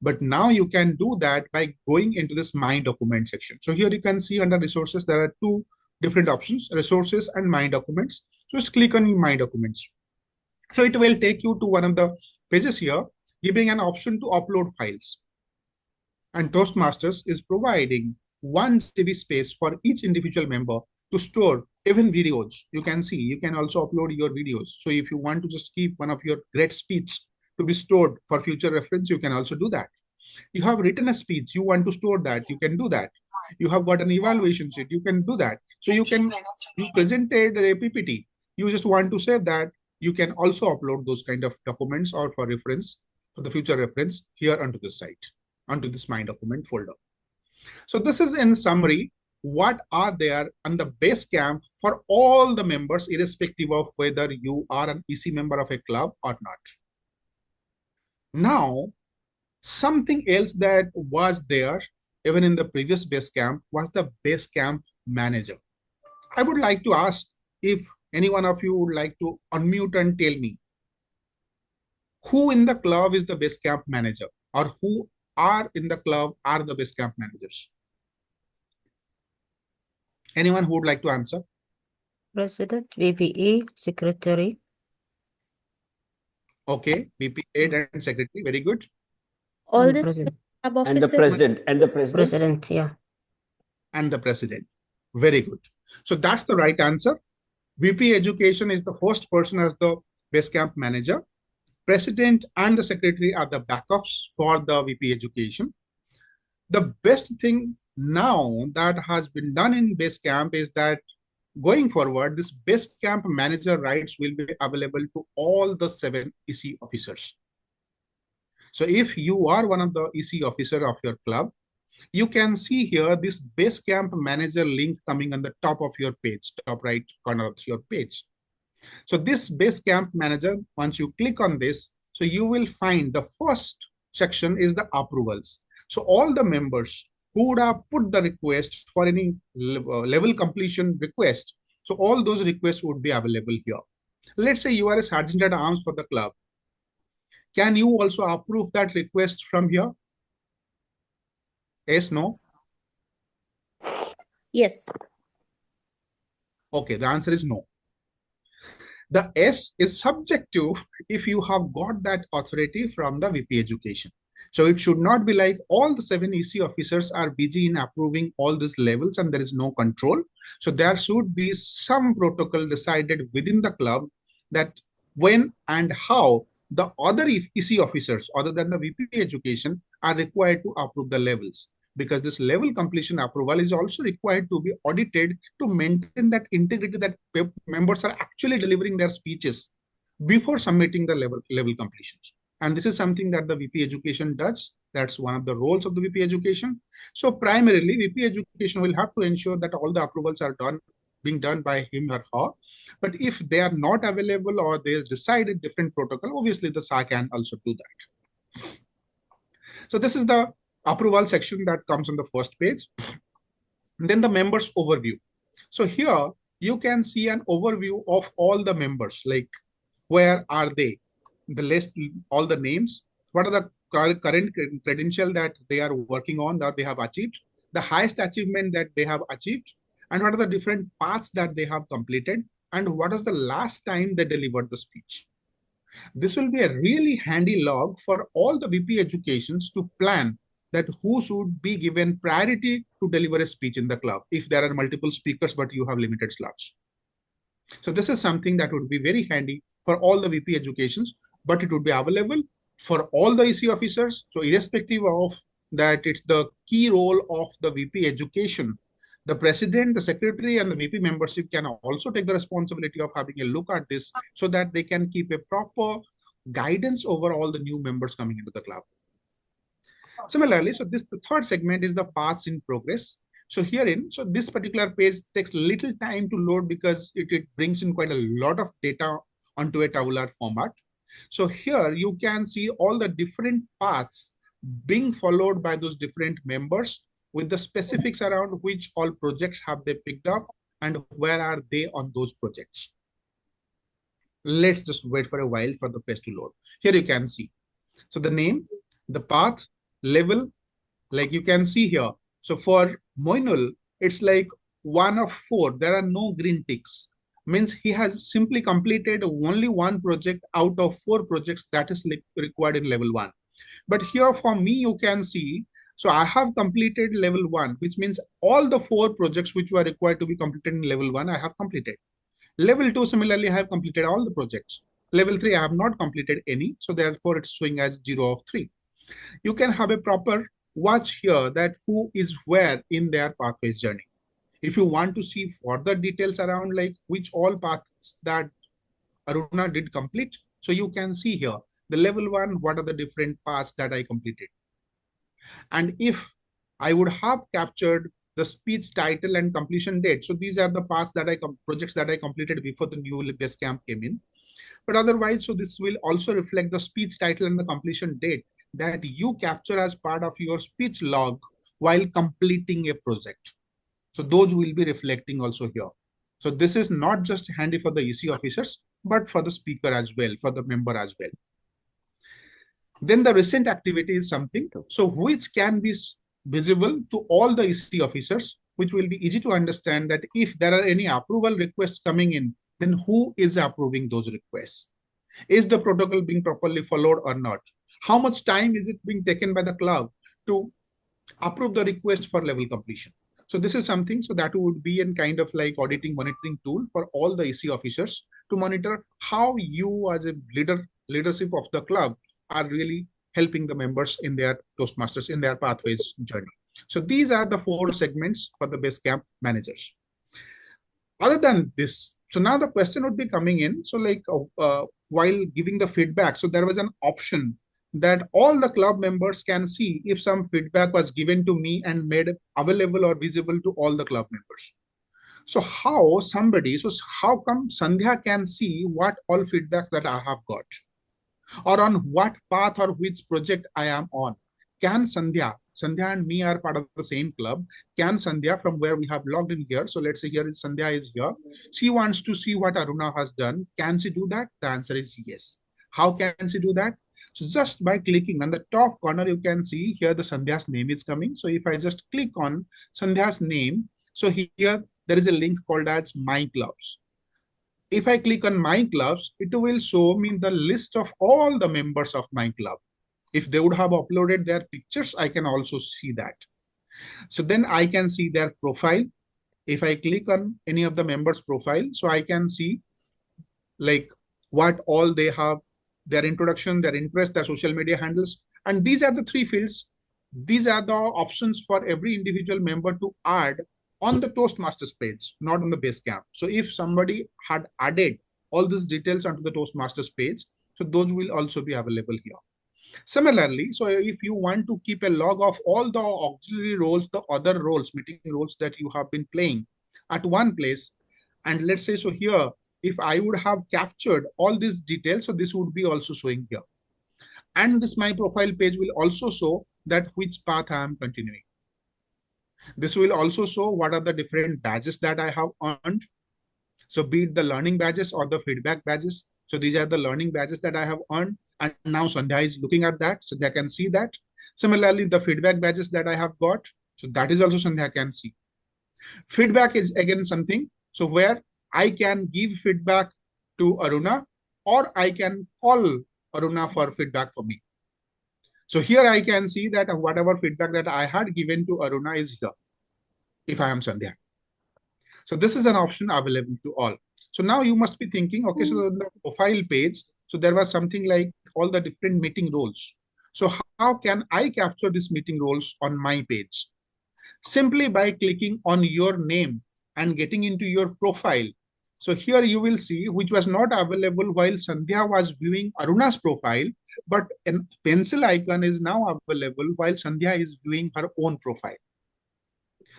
but now you can do that by going into this My Document section. So here you can see under resources, there are two different options, resources and My Documents. So just click on My Documents. So it will take you to one of the pages here, giving an option to upload files. And Toastmasters is providing 1 GB space for each individual member to store even videos. You can see, you can also upload your videos. So if you want to just keep one of your great speech to be stored for future reference, you can also do that. You have written a speech, you want to store that, you can do that. You have got an evaluation sheet, you can do that. So you presented a PPT, you just want to save that, you can also upload those kind of documents or for reference, for the future reference here onto this site, onto this My Document folder. So this is in summary, what are there on the Basecamp for all the members, irrespective of whether you are an EC member of a club or not. Now, something else that was there even in the previous Basecamp was the Basecamp manager. I would like to ask if any one of you would like to unmute and tell me who in the club is the Basecamp manager, or who are in the club are the Basecamp managers. Anyone who would like to answer? President, VPE, Secretary. Okay, VP aid and secretary, very good. All And this president. club And the officers. president. And the president. President, yeah. And the president, very good. So that's the right answer. VP education is the first person as the Basecamp manager. President and the secretary are the backups for the VP education. The best thing now that has been done in Basecamp is that going forward, this Basecamp manager rights will be available to all the 7 EC officers. So if you are one of the EC officer of your club, you can see here this Basecamp manager link coming on the top of your page, top right corner of your page. So this Basecamp manager, once you click on this, so you will find the first section is the approvals. So all the members who would have put the request for any level completion request, so all those requests would be available here. Let's say you are a sergeant at arms for the club. Can you also approve that request from here? Yes, no? Yes. Okay, the answer is no. The S is subject to if you have got that authority from the VP education. So it should not be like all the 7 EC officers are busy in approving all these levels and there is no control. So there should be some protocol decided within the club that when and how the other EC officers other than the VP education are required to approve the levels. Because this level completion approval is also required to be audited to maintain that integrity that members are actually delivering their speeches before submitting the level completions. And this is something that the VP education does. That's one of the roles of the VP education. So primarily, VP education will have to ensure that all the approvals are being done by him or her. But if they are not available or they decided different protocol, obviously the SA can also do that. So this is the approval section that comes on the first page. And then the members overview. So here you can see an overview of all the members, like where are they? The list, all the names, what are the current credential that they are working on that they have achieved, the highest achievement that they have achieved, and what are the different paths that they have completed, and what is the last time they delivered the speech. This will be a really handy log for all the VP educations to plan that who should be given priority to deliver a speech in the club if there are multiple speakers but you have limited slots. So this is something that would be very handy for all the VP educations, but it would be available for all the EC officers. So irrespective of that, it's the key role of the VP education. The president, the secretary, and the VP membership can also take the responsibility of having a look at this so that they can keep a proper guidance over all the new members coming into the club. Similarly, so the third segment is the paths in progress. So herein, so this particular page takes little time to load because it brings in quite a lot of data onto a tabular format. So here you can see all the different paths being followed by those different members with the specifics around which all projects have they picked up and where are they on those projects. Let's just wait for a while for the page to load. Here you can see. So the name, the path, level, like you can see here. So for Moinul, it's like 1 of 4. There are no green ticks. Means he has simply completed only one project out of 4 projects that is required in level 1. But here for me, you can see, so I have completed level 1, which means all the 4 projects which were required to be completed in level 1, I have completed. Level 2, similarly, I have completed all the projects. Level 3, I have not completed any. So therefore, it's showing as 0 of 3. You can have a proper watch here that who is where in their pathways journey. If you want to see further details around like which all paths that Aruna did complete, so you can see here the level 1, what are the different paths that I completed. And if I would have captured the speech title and completion date, so these are the paths that projects that I completed before the new Basecamp came in. But otherwise, so this will also reflect the speech title and the completion date that you capture as part of your speech log while completing a project. So those will be reflecting also here. So this is not just handy for the EC officers, but for the speaker as well, for the member as well. Then the recent activity is something, so which can be visible to all the EC officers, which will be easy to understand that if there are any approval requests coming in, then who is approving those requests? Is the protocol being properly followed or not? How much time is it being taken by the club to approve the request for level completion? So this is something, so that would be a kind of like auditing monitoring tool for all the EC officers to monitor how you as a leadership of the club are really helping the members in their Toastmasters, in their pathways journey. So these are the 4 segments for the Basecamp managers. Other than this, so now the question would be coming in. So like while giving the feedback, so there was an option that all the club members can see if some feedback was given to me and made available or visible to all the club members. So how come Sandhya can see what all feedbacks that I have got? Or on what path or which project I am on? Can Sandhya and me are part of the same club. Can Sandhya, from where we have logged in here, so let's say here is Sandhya is here. She wants to see what Aruna has done. Can she do that? The answer is yes. How can she do that? So just by clicking on the top corner, you can see here the Sandhya's name is coming. So if I just click on Sandhya's name, so here there is a link called as My Clubs. If I click on My Clubs, it will show me the list of all the members of my club. If they would have uploaded their pictures, I can also see that. So then I can see their profile. If I click on any of the members' profile, so I can see like what all they have, their introduction, their interest, their social media handles. And these are the 3 fields. These are the options for every individual member to add on the Toastmasters page, not on the Basecamp. So if somebody had added all these details onto the Toastmasters page, so those will also be available here. Similarly, so if you want to keep a log of all the auxiliary roles, the other roles, meeting roles that you have been playing at one place, and let's say, so here, if I would have captured all these details, so this would be also showing here. And this My Profile page will also show that which path I am continuing. This will also show what are the different badges that I have earned. So be it the learning badges or the feedback badges. So these are the learning badges that I have earned. And now Sandhya is looking at that, so they can see that. Similarly, the feedback badges that I have got, so that is also Sandhya can see. Feedback is again something, so where I can give feedback to Aruna, or I can call Aruna for feedback for me. So here I can see that whatever feedback that I had given to Aruna is here, if I am Sandhya. So this is an option available to all. So now you must be thinking, okay, so the profile page, so there was something like all the different meeting roles. So how can I capture these meeting roles on my page? Simply by clicking on your name and getting into your profile. So here you will see which was not available while Sandhya was viewing Aruna's profile, but a pencil icon is now available while Sandhya is viewing her own profile.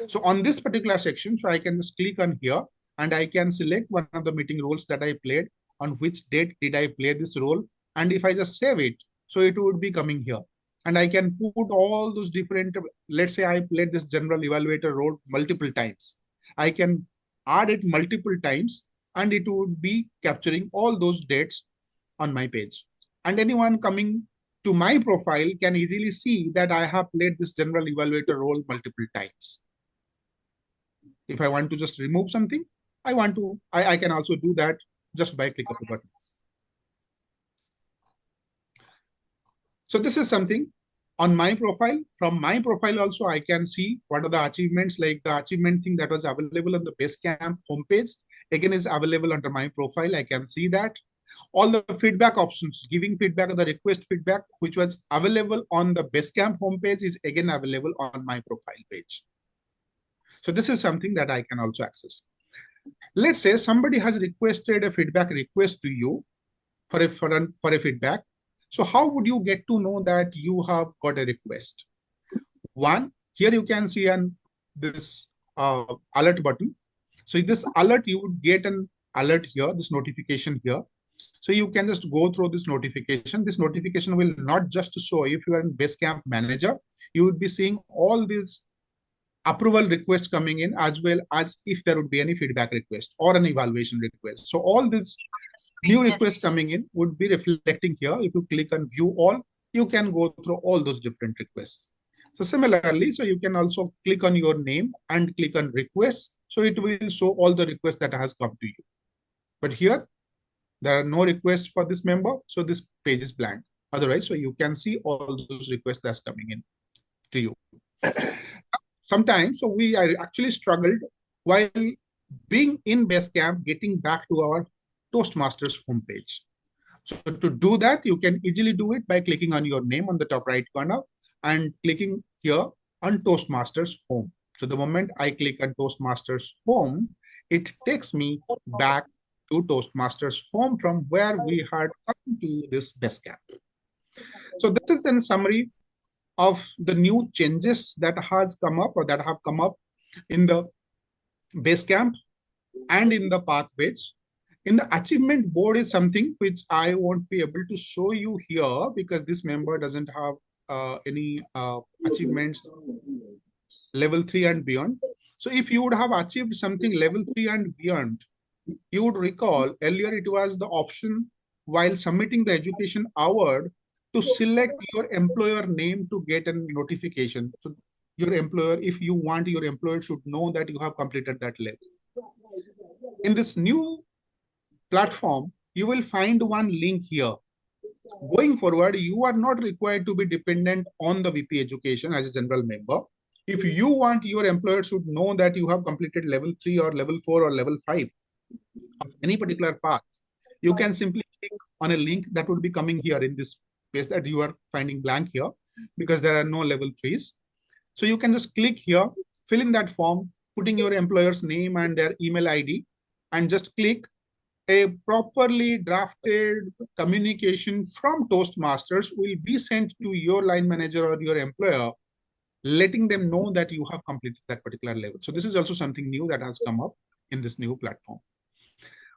So on this particular section, so I can just click on here and I can select one of the meeting roles that I played, on which date did I play this role. And if I just save it, so it would be coming here. And I can put all those different, let's say I played this general evaluator role multiple times. I can add it multiple times and it would be capturing all those dates on my page. And anyone coming to my profile can easily see that I have played this general evaluator role multiple times. If I want to just remove something, I can also do that just by click of the button. So this is something on my profile. From my profile also, I can see what are the achievements, like the achievement thing that was available on the Basecamp homepage, again is available under my profile. I can see that. All the feedback options, giving feedback or the request feedback, which was available on the Basecamp homepage, is again available on my profile page. So this is something that I can also access. Let's say somebody has requested a feedback request to you for a feedback. So how would you get to know that you have got a request? One, here you can see this alert button. So this alert, you would get an alert here, this notification here. So you can just go through this notification. This notification will not just show if you are in Basecamp Manager, you would be seeing all these approval requests coming in, as well as if there would be any feedback request or an evaluation request. So all these new requests coming in would be reflecting here. If you click on view all, you can go through all those different requests. So similarly, so you can also click on your name and click on requests. So it will show all the requests that has come to you. But here, there are no requests for this member. So this page is blank. Otherwise, so you can see all those requests that's coming in to you. Sometimes, so we actually struggled while being in Basecamp, getting back to our Toastmasters homepage. So to do that, you can easily do it by clicking on your name on the top right corner and clicking here on Toastmasters home. So the moment I click on Toastmasters home, it takes me back to Toastmasters home from where we had come to this Basecamp. So this is in summary of the new changes that has come up or that have come up in the Basecamp and in the Pathways. In the achievement board is something which I won't be able to show you here because this member doesn't have any achievements level 3 and beyond. So if you would have achieved something level 3 and beyond, you would recall earlier it was the option while submitting the education award to select your employer name to get a notification. So your employer, if you want, your employer should know that you have completed that level. In this new platform, you will find one link here. Going forward, you are not required to be dependent on the VP education as a general member. If you want, your employer should know that you have completed level 3 or level 4 or level 5 of any particular path. You can simply click on a link that would be coming here in this space that you are finding blank here because there are no level 3s. So you can just click here, fill in that form, putting your employer's name and their email ID, and just click. A properly drafted communication from Toastmasters will be sent to your line manager or your employer, letting them know that you have completed that particular level. So this is also something new that has come up in this new platform.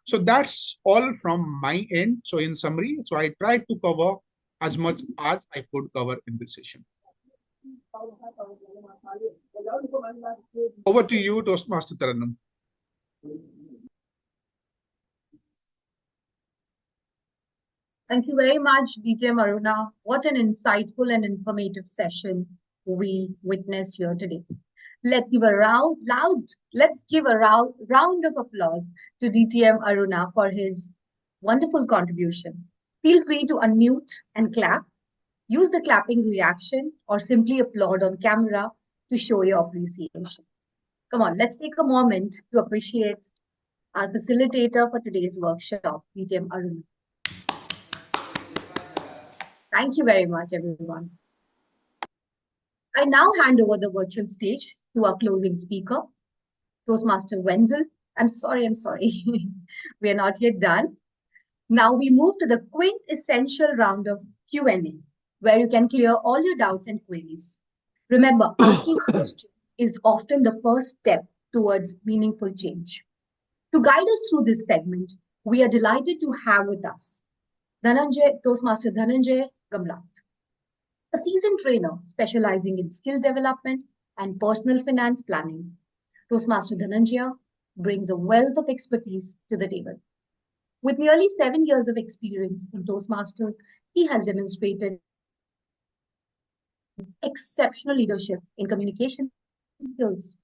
So that's all from my end. So in summary, so I tried to cover as much as I could cover in this session. Over to you, Toastmaster Tarannum. Thank you very much, DTM Aruna. What an insightful and informative session we witnessed here today. Let's give a round of applause to DTM Aruna for his wonderful contribution. Feel free to unmute and clap. Use the clapping reaction or simply applaud on camera to show your appreciation. Come on, let's take a moment to appreciate our facilitator for today's workshop, DTM Aruna. Thank you very much, everyone. I now hand over the virtual stage to our closing speaker, Toastmaster Venzil, I'm sorry. We are not yet done. Now we move to the quintessential round of Q&A, where you can clear all your doubts and queries. Remember, asking questions is often the first step towards meaningful change. To guide us through this segment, we are delighted to have with us Toastmaster Dhananjaya Gamlath, a seasoned trainer specializing in skill development and personal finance planning. Toastmaster Dhananjaya brings a wealth of expertise to the table. With nearly 7 years of experience in Toastmasters, he has demonstrated exceptional leadership in communication skills.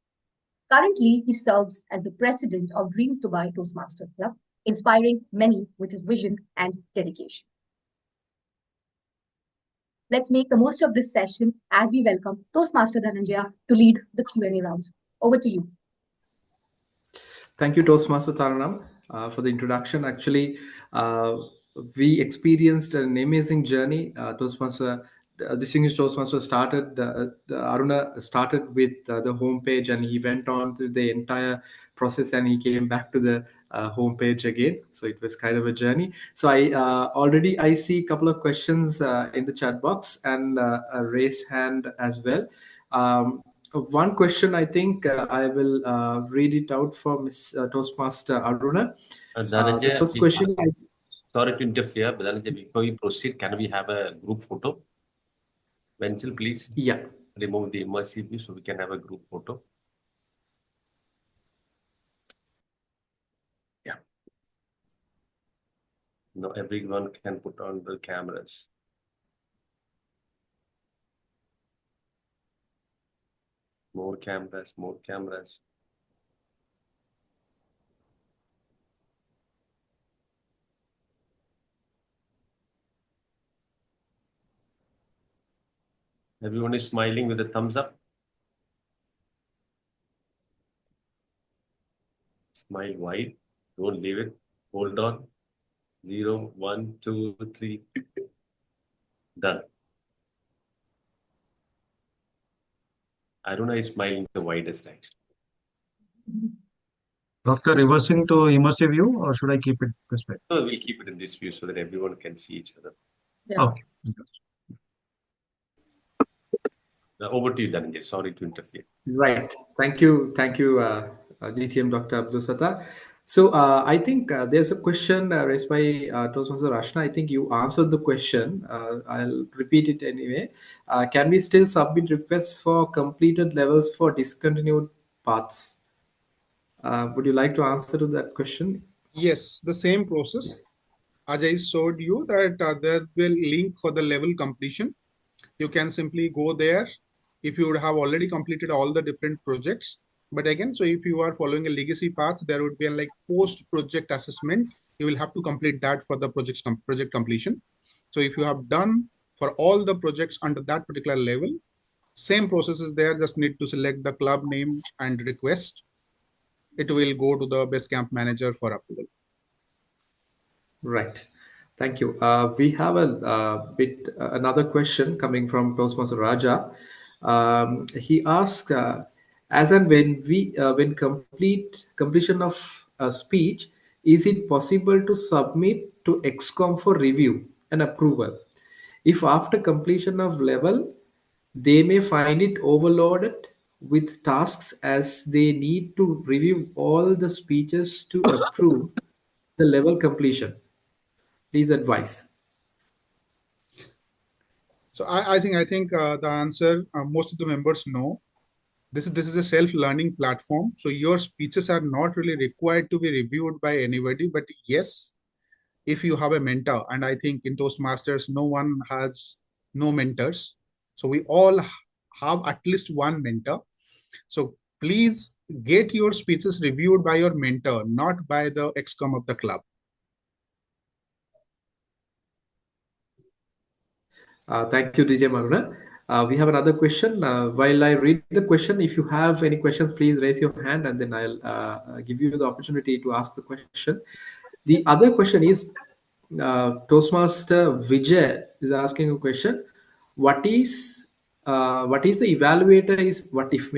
Currently, he serves as the president of Dreams Dubai Toastmasters Club, inspiring many with his vision and dedication. Let's make the most of this session as we welcome Toastmaster Dhananjaya to lead the Q&A round. Over to you. Thank you, Toastmaster Tarannum, for the introduction. Actually, we experienced an amazing journey. Distinguished Toastmaster Aruna started with the homepage, and he went on through the entire process, and he came back to the homepage again. So it was kind of a journey. So I see a couple of questions in the chat box and a raise hand as well. One question, I think I will read it out for Ms. Toastmaster Aruna. The first question. Sorry to interfere, but Dhananjaya, before we proceed, can we have a group photo? Venzil, please. Yeah. Remove the immersive view so we can have a group photo. Yeah. Now everyone can put on the cameras. More cameras, more cameras. Everyone is smiling with a thumbs up. Smile wide. Don't leave it. Hold on. 0, 1, 2, 3. Done. Aruna is smiling the widest actually. Doctor, reversing to immersive view, or should I keep it this way? No, we'll keep it in this view so that everyone can see each other. Yeah. Okay. Now over to you, Dhananjaya. Sorry to interfere. Right. Thank you, DTM Dr. Abdul Sathar. So I think there's a question raised by Toastmaster Rashna. I think you answered the question. I'll repeat it anyway. Can we still submit requests for completed levels for discontinued paths? Would you like to answer to that question? Yes, the same process. Ajay showed you that there will link for the level completion. You can simply go there if you would have already completed all the different projects. But again, so if you are following a legacy path, there would be a like post-project assessment. You will have to complete that for the project completion. So if you have done for all the projects under that particular level, same process is there. Just need to select the club name and request. It will go to the Basecamp manager for approval. Right. Thank you. We have another question coming from Toastmaster Raja. He asked, as and when completion of a speech, is it possible to submit to XCOM for review and approval? If after completion of level, they may find it overloaded with tasks as they need to review all the speeches to approve the level completion. Please advise. So I think the answer most of the members know. This is a self-learning platform. So your speeches are not really required to be reviewed by anybody. But yes, if you have a mentor, and I think in Toastmasters, no one has no mentors. So we all have at least one mentor. So please get your speeches reviewed by your mentor, not by the XCOM of the club. Thank you, DJ Aruna. We have another question. While I read the question, if you have any questions, please raise your hand and then I'll give you the opportunity to ask the question. The other question is, Toastmaster Vijay is asking a question. What is the evaluator is, what if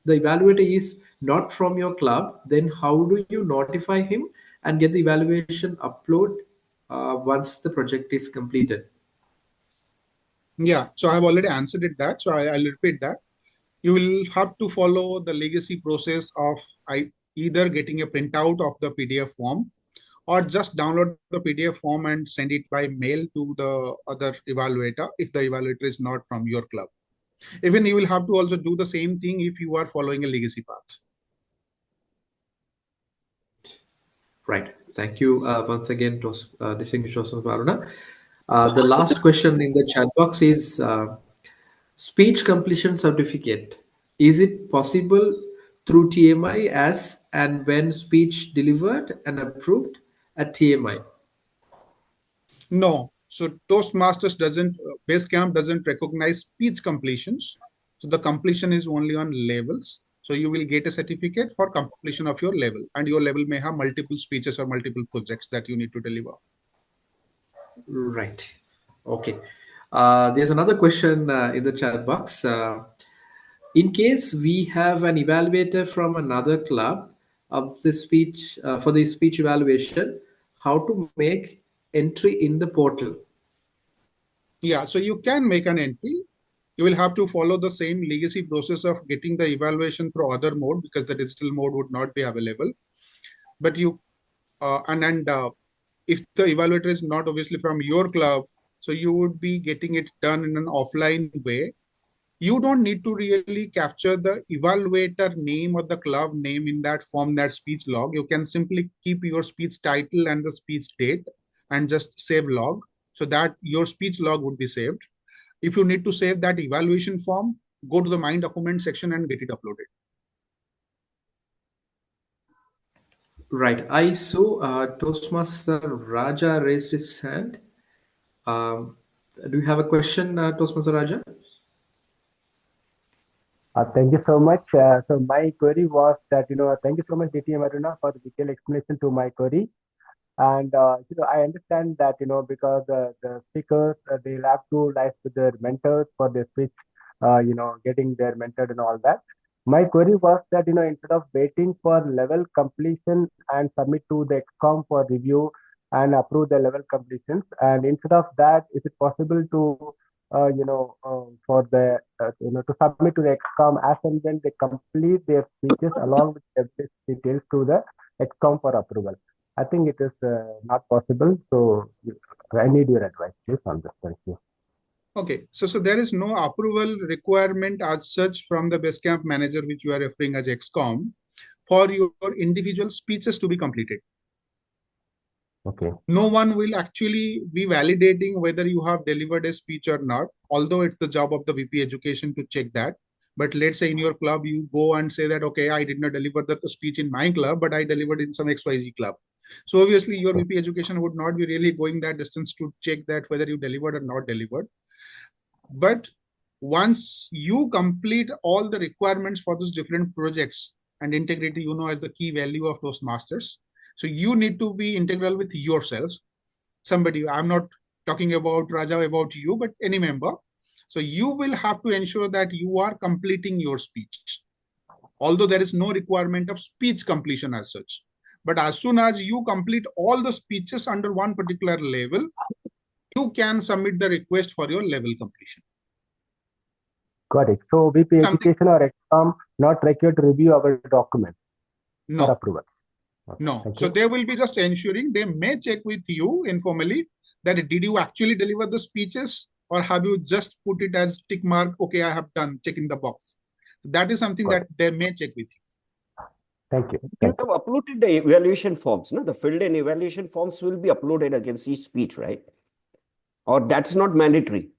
the evaluator is not from your club, then how do you notify him and get the evaluation upload once the project is completed? Yeah, so I have already answered it that. So I'll repeat that. You will have to follow the legacy process of either getting a printout of the PDF form or just download the PDF form and send it by mail to the other evaluator if the evaluator is not from your club. Even you will have to also do the same thing if you are following a legacy path. Right. Thank you once again, distinguished Aruna. The last question in the chat box is speech completion certificate. Is it possible through TMI as and when speech delivered and approved at TMI? No. So Toastmasters doesn't, Basecamp doesn't recognize speech completions. So the completion is only on levels. So you will get a certificate for completion of your level, and your level may have multiple speeches or multiple projects that you need to deliver. Right. Okay. There's another question in the chat box. In case we have an evaluator from another club of the speech for the speech evaluation, how to make entry in the portal? Yeah, so you can make an entry. You will have to follow the same legacy process of getting the evaluation through other mode because the digital mode would not be available. But you if the evaluator is not obviously from your club, so you would be getting it done in an offline way. You don't need to really capture the evaluator name or the club name in that form, that speech log. You can simply keep your speech title and the speech date and just save log so that your speech log would be saved. If you need to save that evaluation form, go to the My Document section and get it uploaded. Right. I saw Toastmaster Raja raised his hand. Do you have a question, Toastmaster Raja? Thank you so much. So my query was that, thank you so much, DTM Aruna, for the detailed explanation to my query. And, I understand that, because the speakers, they'll have to liaise with their mentors for their speech, getting their mentored and all that. My query was that, instead of waiting for level completion and submit to the XCOM for review and approve the level completions, and instead of that, is it possible to for the to submit to the XCOM as and when they complete their speeches along with the details to the XCOM for approval? I think it is not possible. So I need your advice, please, on this. Thank you. Okay, so there is no approval requirement as such from the Basecamp manager, which you are referring as XCOM, for your individual speeches to be completed. Okay. No one will actually be validating whether you have delivered a speech or not, although it's the job of the VP Education to check that. But let's say in your club, you go and say that, okay, I did not deliver the speech in my club, but I delivered in some XYZ club. So obviously your VP Education would not be really going that distance to check that whether you delivered or not delivered. But once you complete all the requirements for those different projects, and integrity, as the key value of Toastmasters, so you need to be integral with yourselves. Somebody, I'm not talking about Raja, about you, but any member. So you will have to ensure that you are completing your speech. Although there is no requirement of speech completion as such. But as soon as you complete all the speeches under one particular level, you can submit the request for your level completion. Got it. So VP Education or XCOM not required to review our document for approval. Okay. No. So they will be just ensuring, they may check with you informally that did you actually deliver the speeches or have you just put it as tick mark, okay, I have done, check in the box. So that is something that they may check with you. Thank you. You have uploaded the evaluation forms, no? The filled in evaluation forms will be uploaded against each speech, right? Or that's not mandatory?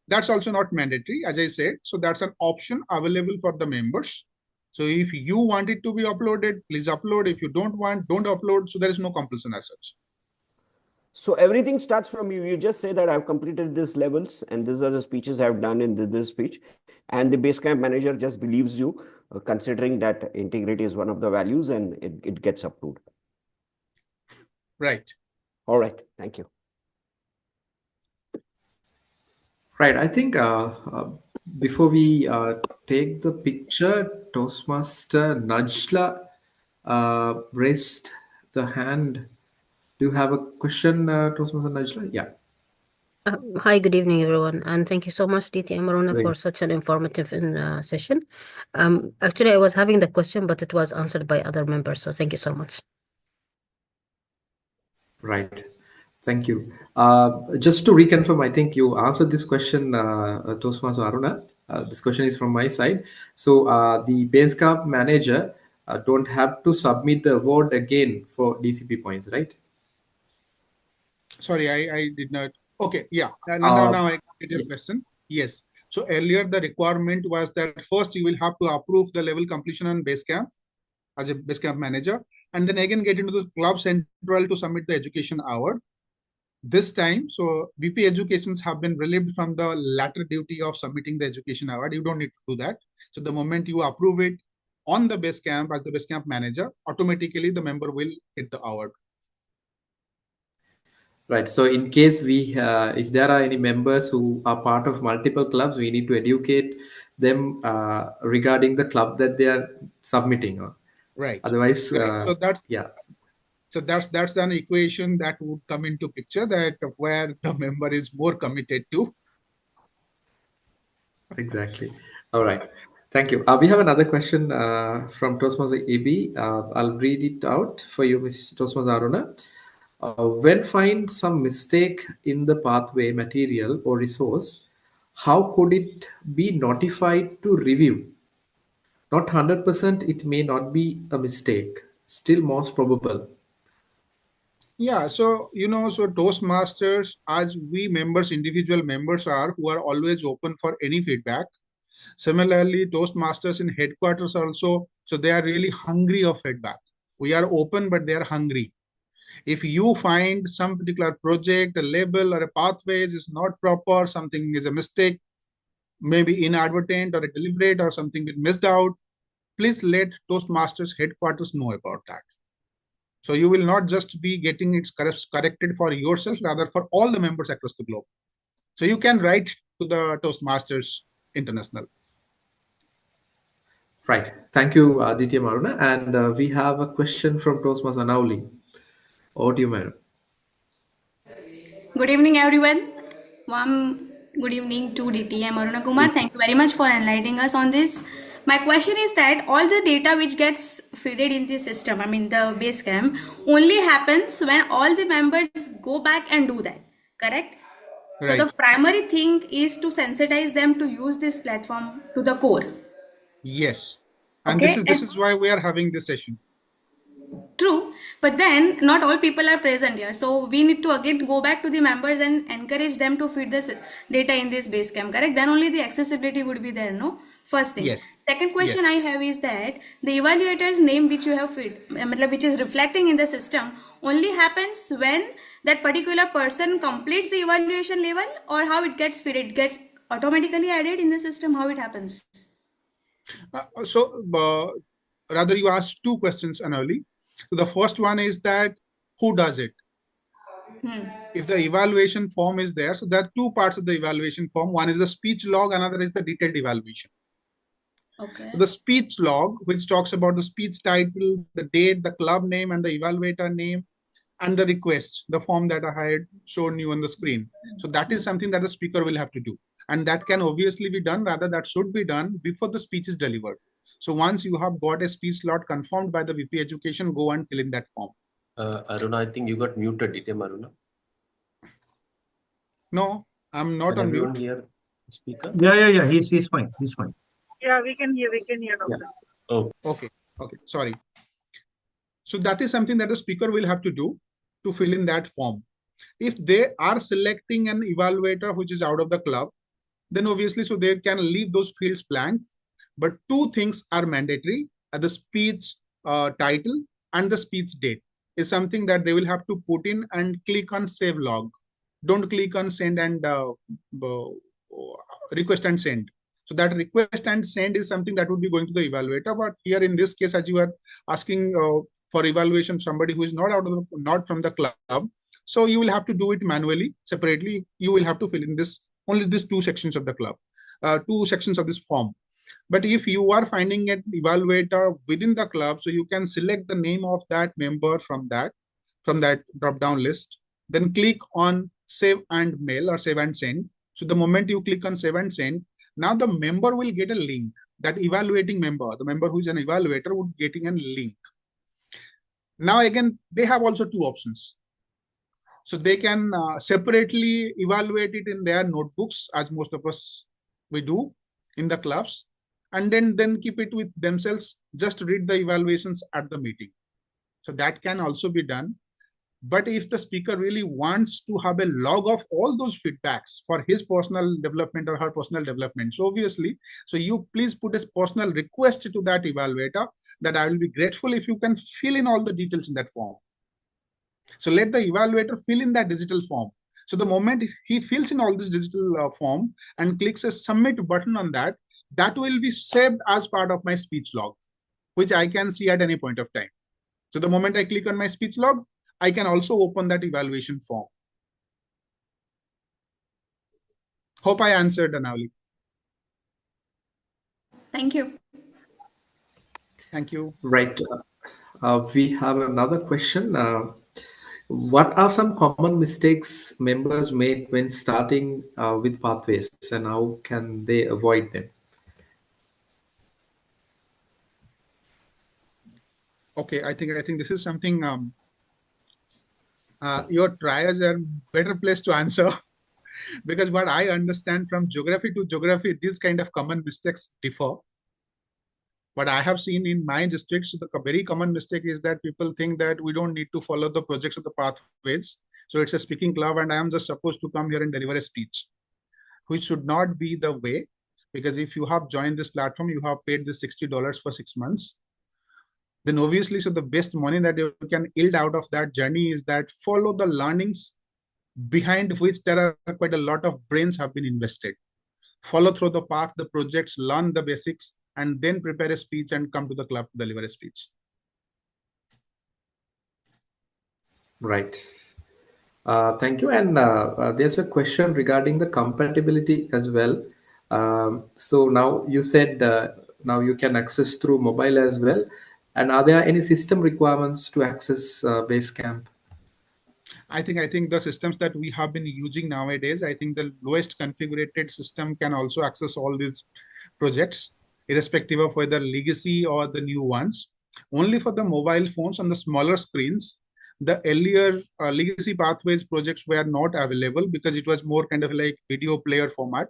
That's also not mandatory, as I said. So that's an option available for the members. So if you want it to be uploaded, please upload. If you don't want, don't upload. So there is no compulsion as such. So everything starts from you. You just say that I've completed these levels and these are the speeches I've done in this speech. And the Basecamp manager just believes you, considering that integrity is one of the values, and it gets approved. Right. All right. Thank you. Right. I think Before we take the picture, Toastmaster Najla raised the hand. Do you have a question, Toastmaster Najla? Yeah. Hi, good evening, everyone, and thank you so much, DTM Aruna, Great. for such an informative session. Actually, I was having the question, but it was answered by other members, so thank you so much. Right. Thank you. Just to reconfirm, I think you answered this question, Toastmaster Aruna. This question is from my side. So the Basecamp manager don't have to submit the award again for DCP points, right? Sorry, I did not. Okay, yeah. Now I get your question. Yes. So earlier the requirement was that first you will have to approve the level completion on Basecamp as a Basecamp manager, and then again get into the club central to submit the education award. This time, so VP Educations have been relieved from the latter duty of submitting the education award. You don't need to do that. So the moment you approve it on the Basecamp as the Basecamp manager, automatically the member will get the award. Right. So in case we, if there are any members who are part of multiple clubs, we need to educate them regarding the club that they are submitting. Right. Otherwise, so that's yeah. So that's an equation that would come into picture, that where the member is more committed to. Exactly. All right. Thank you. We have another question from Toastmaster AB. I'll read it out for you, Ms. Toastmaster Aruna. When find some mistake in the pathway material or resource, how could it be notified to review? Not 100%, it may not be a mistake, still most probable. Yeah, so so Toastmasters, as we members, individual members are, who are always open for any feedback. Similarly, Toastmasters in headquarters also, so they are really hungry of feedback. We are open, but they are hungry. If you find some particular project, a label or a pathways is not proper, something is a mistake, maybe inadvertent or a deliberate or something is missed out, please let Toastmasters headquarters know about that. So you will not just be getting it corrected for yourself, rather for all the members across the globe. So you can write to the Toastmasters International. Right. Thank you, DTM Aruna. And we have a question from Toastmaster Nauli. Over to you, madam. Good evening, everyone. Good evening to DTM Aruna Kumar. Thank you very much for enlightening us on this. My question is that all the data which gets fed in the system, I mean the Basecamp, only happens when all the members go back and do that, correct? Right. So the primary thing is to sensitize them to use this platform to the core. Yes. And okay. this is why we are having this session. True, but then not all people are present here. So we need to again go back to the members and encourage them to feed this data in this Basecamp, correct? Then only the accessibility would be there, no? First thing. Yes. Second question I have is that the evaluator's name which you have fed, which is reflecting in the system, only happens when that particular person completes the evaluation level, or how it gets fed? It gets automatically added in the system, how it happens? Rather you asked two questions, Anali. So the first one is that who does it? If the evaluation form is there, so there are two parts of the evaluation form. One is the speech log, another is the detailed evaluation. Okay. The speech log, which talks about the speech title, the date, the club name, and the evaluator name, and the request, the form that I had shown you on the screen. So that is something that the speaker will have to do. And that can obviously be done, rather that should be done before the speech is delivered. So once you have got a speech slot confirmed by the VP Education, go and fill in that form. Aruna, I think you got muted, DTM Aruna. No, I'm not on mute. Hear speaker? Yeah. He's fine. He's fine. Yeah, we can hear now. Yeah. Oh. Okay. Sorry. So that is something that the speaker will have to do to fill in that form. If they are selecting an evaluator which is out of the club, then obviously, so they can leave those fields blank. But two things are mandatory: the speech title and the speech date is something that they will have to put in and click on save log. Don't click on send and request and send. So that request and send is something that would be going to the evaluator. But here in this case, as you are asking for evaluation, somebody who is not from the club, so you will have to do it manually, separately. You will have to fill in only these two sections of the club. two sections of this form. But if you are finding an evaluator within the club, so you can select the name of that member from that drop down list, then click on save and mail or save and send. So the moment you click on save and send, now the member will get a link. That evaluating member, the member who is an evaluator, would getting a link. Now again, they have also two options. So they can separately evaluate it in their notebooks, as most of us we do in the clubs, and then keep it with themselves, just read the evaluations at the meeting. So that can also be done. But if the speaker really wants to have a log of all those feedbacks for his personal development or her personal development, so obviously, so you please put a personal request to that evaluator that I will be grateful if you can fill in all the details in that form. So let the evaluator fill in that digital form. So the moment he fills in all this digital form and clicks a submit button on that, that will be saved as part of my speech log, which I can see at any point of time. So the moment I click on my speech log, I can also open that evaluation form. Hope I answered, Anavali. Thank you. Thank you. Right. We have another question. What are some common mistakes members make when starting with Pathways, and how can they avoid them? Okay, I think this is something your trials are better place to answer. Because what I understand from geography to geography, these kind of common mistakes differ. What I have seen in my districts, the very common mistake is that people think that we don't need to follow the projects of the pathways. So it's a speaking club and I am just supposed to come here and deliver a speech, which should not be the way. Because if you have joined this platform, you have paid this $60 for 6 months. Then obviously, so the best money that you can yield out of that journey is that follow the learnings behind which there are quite a lot of brains have been invested. Follow through the path, the projects, learn the basics, and then prepare a speech and come to the club to deliver a speech. Right. Thank you. And there's a question regarding the compatibility as well. So now you said now you can access through mobile as well. And are there any system requirements to access Basecamp? I think the systems that we have been using nowadays, I think the lowest configured system can also access all these projects, irrespective of whether legacy or the new ones. Only for the mobile phones on the smaller screens, the earlier legacy pathways projects were not available because it was more kind of like video player format.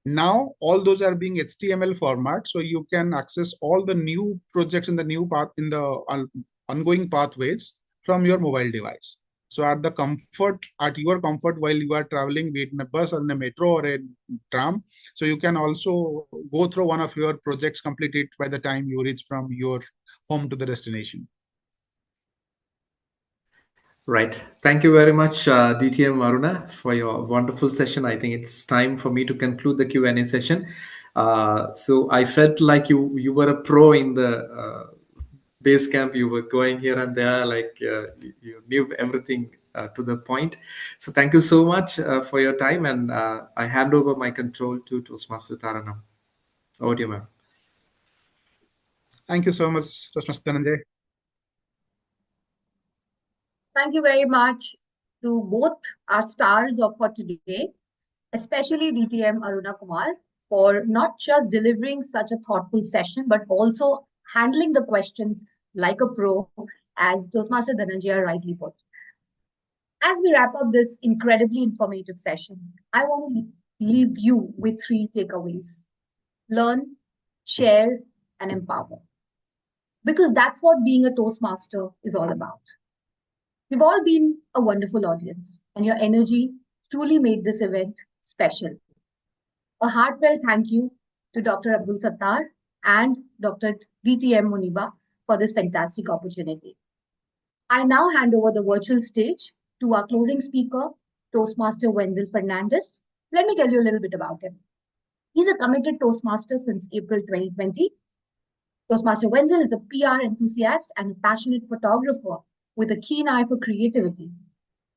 Now all those are being HTML format, so you can access all the new projects in the new path in the ongoing pathways from your mobile device. So at your comfort while you are traveling, be it in a bus or in a metro or a tram, so you can also go through one of your projects, complete it by the time you reach from your home to the destination. Right. Thank you very much, DTM Aruna, for your wonderful session. I think it's time for me to conclude the Q&A session. So I felt like you were a pro in the Basecamp. You were going here and there, like you knew everything to the point. So thank you so much for your time, and I hand over my control to Toastmaster Tarannum. Over to you, ma'am. Thank you so much, Toastmaster Dhananjaya. Thank you very much to both our stars for today, especially DTM Aruna Kumar, for not just delivering such a thoughtful session, but also handling the questions like a pro, as Toastmaster Dhananjaya rightly put. As we wrap up this incredibly informative session, I want to leave you with 3 takeaways: learn, share, and empower. Because that's what being a Toastmaster is all about. You've all been a wonderful audience, and your energy truly made this event special. A heartfelt thank you to Dr. Abdul Sathar and Dr. DTM Muneeba for this fantastic opportunity. I now hand over the virtual stage to our closing speaker, Toastmaster Venzil Fernandes. Let me tell you a little bit about him. He's a committed Toastmaster since April 2020. Toastmaster Venzil is a PR enthusiast and a passionate photographer with a keen eye for creativity.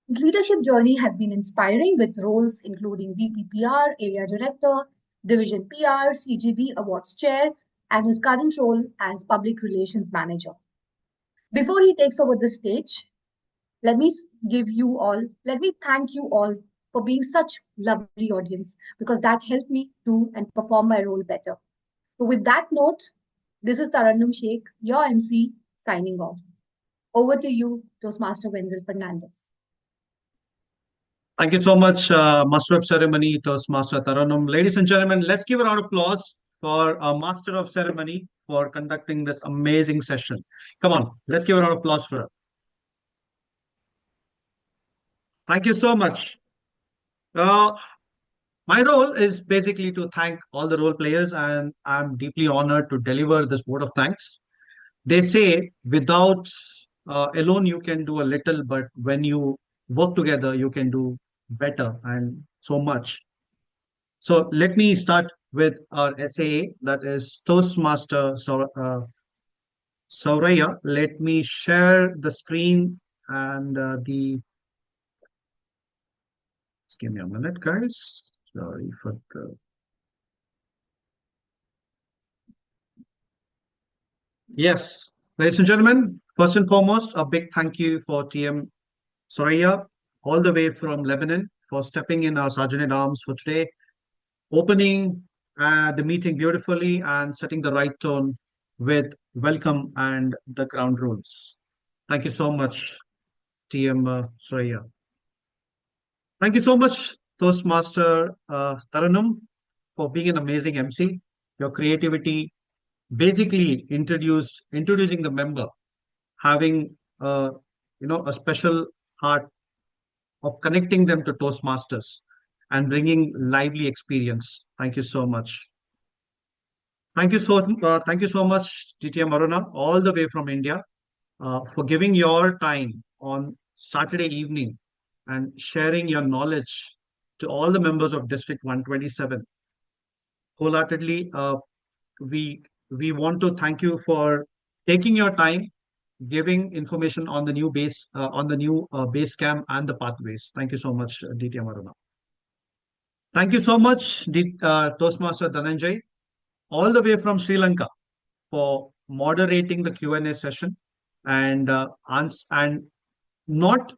His leadership journey has been inspiring, with roles including VP PR, Area Director, Division PR, CGD Awards Chair, and his current role as Public Relations Manager. Before he takes over the stage, let me thank you all for being such lovely audience, because that helped me do and perform my role better. So with that note, this is Tarannum Sheikh, your MC, signing off. Over to you, Toastmaster Venzil Fernandes. Thank you so much, Master of Ceremony, Toastmaster Tarannum. Ladies and gentlemen, let's give a round of applause for our Master of Ceremony for conducting this amazing session. Come on, let's give a round of applause for her. Thank you so much. My role is basically to thank all the role players, and I'm deeply honored to deliver this vote of thanks. They say without alone you can do a little, but when you work together, you can do better and so much. So let me start with our SAA, that is Toastmaster Souraya. Let me share the screen and just give me a minute, guys. Sorry for the. Yes, ladies and gentlemen, first and foremost, a big thank you for TM Souraya, all the way from Lebanon, for stepping in our Sergeant at Arms for today, opening the meeting beautifully and setting the right tone with welcome and the ground rules. Thank you so much, TM Souraya. Thank you so much, Toastmaster Tarannum, for being an amazing MC. Your creativity, basically introducing the member, having a special heart of connecting them to Toastmasters and bringing lively experience. Thank you so much. Thank you so much, DTM Aruna, all the way from India, for giving your time on Saturday evening and sharing your knowledge to all the members of District 127. Wholeheartedly, we want to thank you for taking your time, giving information on the new Basecamp and the Pathways. Thank you so much, DTM Aruna. Thank you so much, Toastmaster Dhananjaya, all the way from Sri Lanka, for moderating the Q&A session and not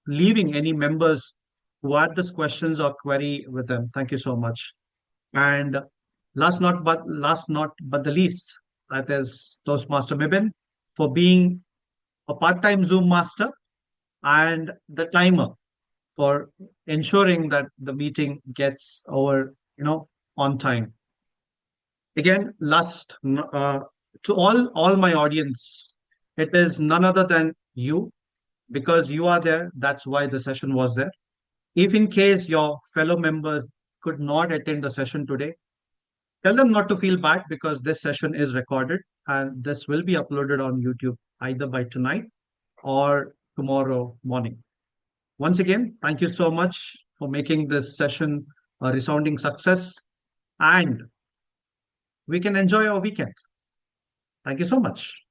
leaving any members who had these questions or query with them. Thank you so much. And last not but the least, that is Toastmaster Mibin, for being a part-time Zoom master and the timer for ensuring that the meeting gets over, on time. Again, last to all my audience, it is none other than you, because you are there. That's why the session was there. If in case your fellow members could not attend the session today, tell them not to feel bad, because this session is recorded and this will be uploaded on YouTube either by tonight or tomorrow morning. Once again, thank you so much for making this session a resounding success, and we can enjoy our weekend. Thank you so much.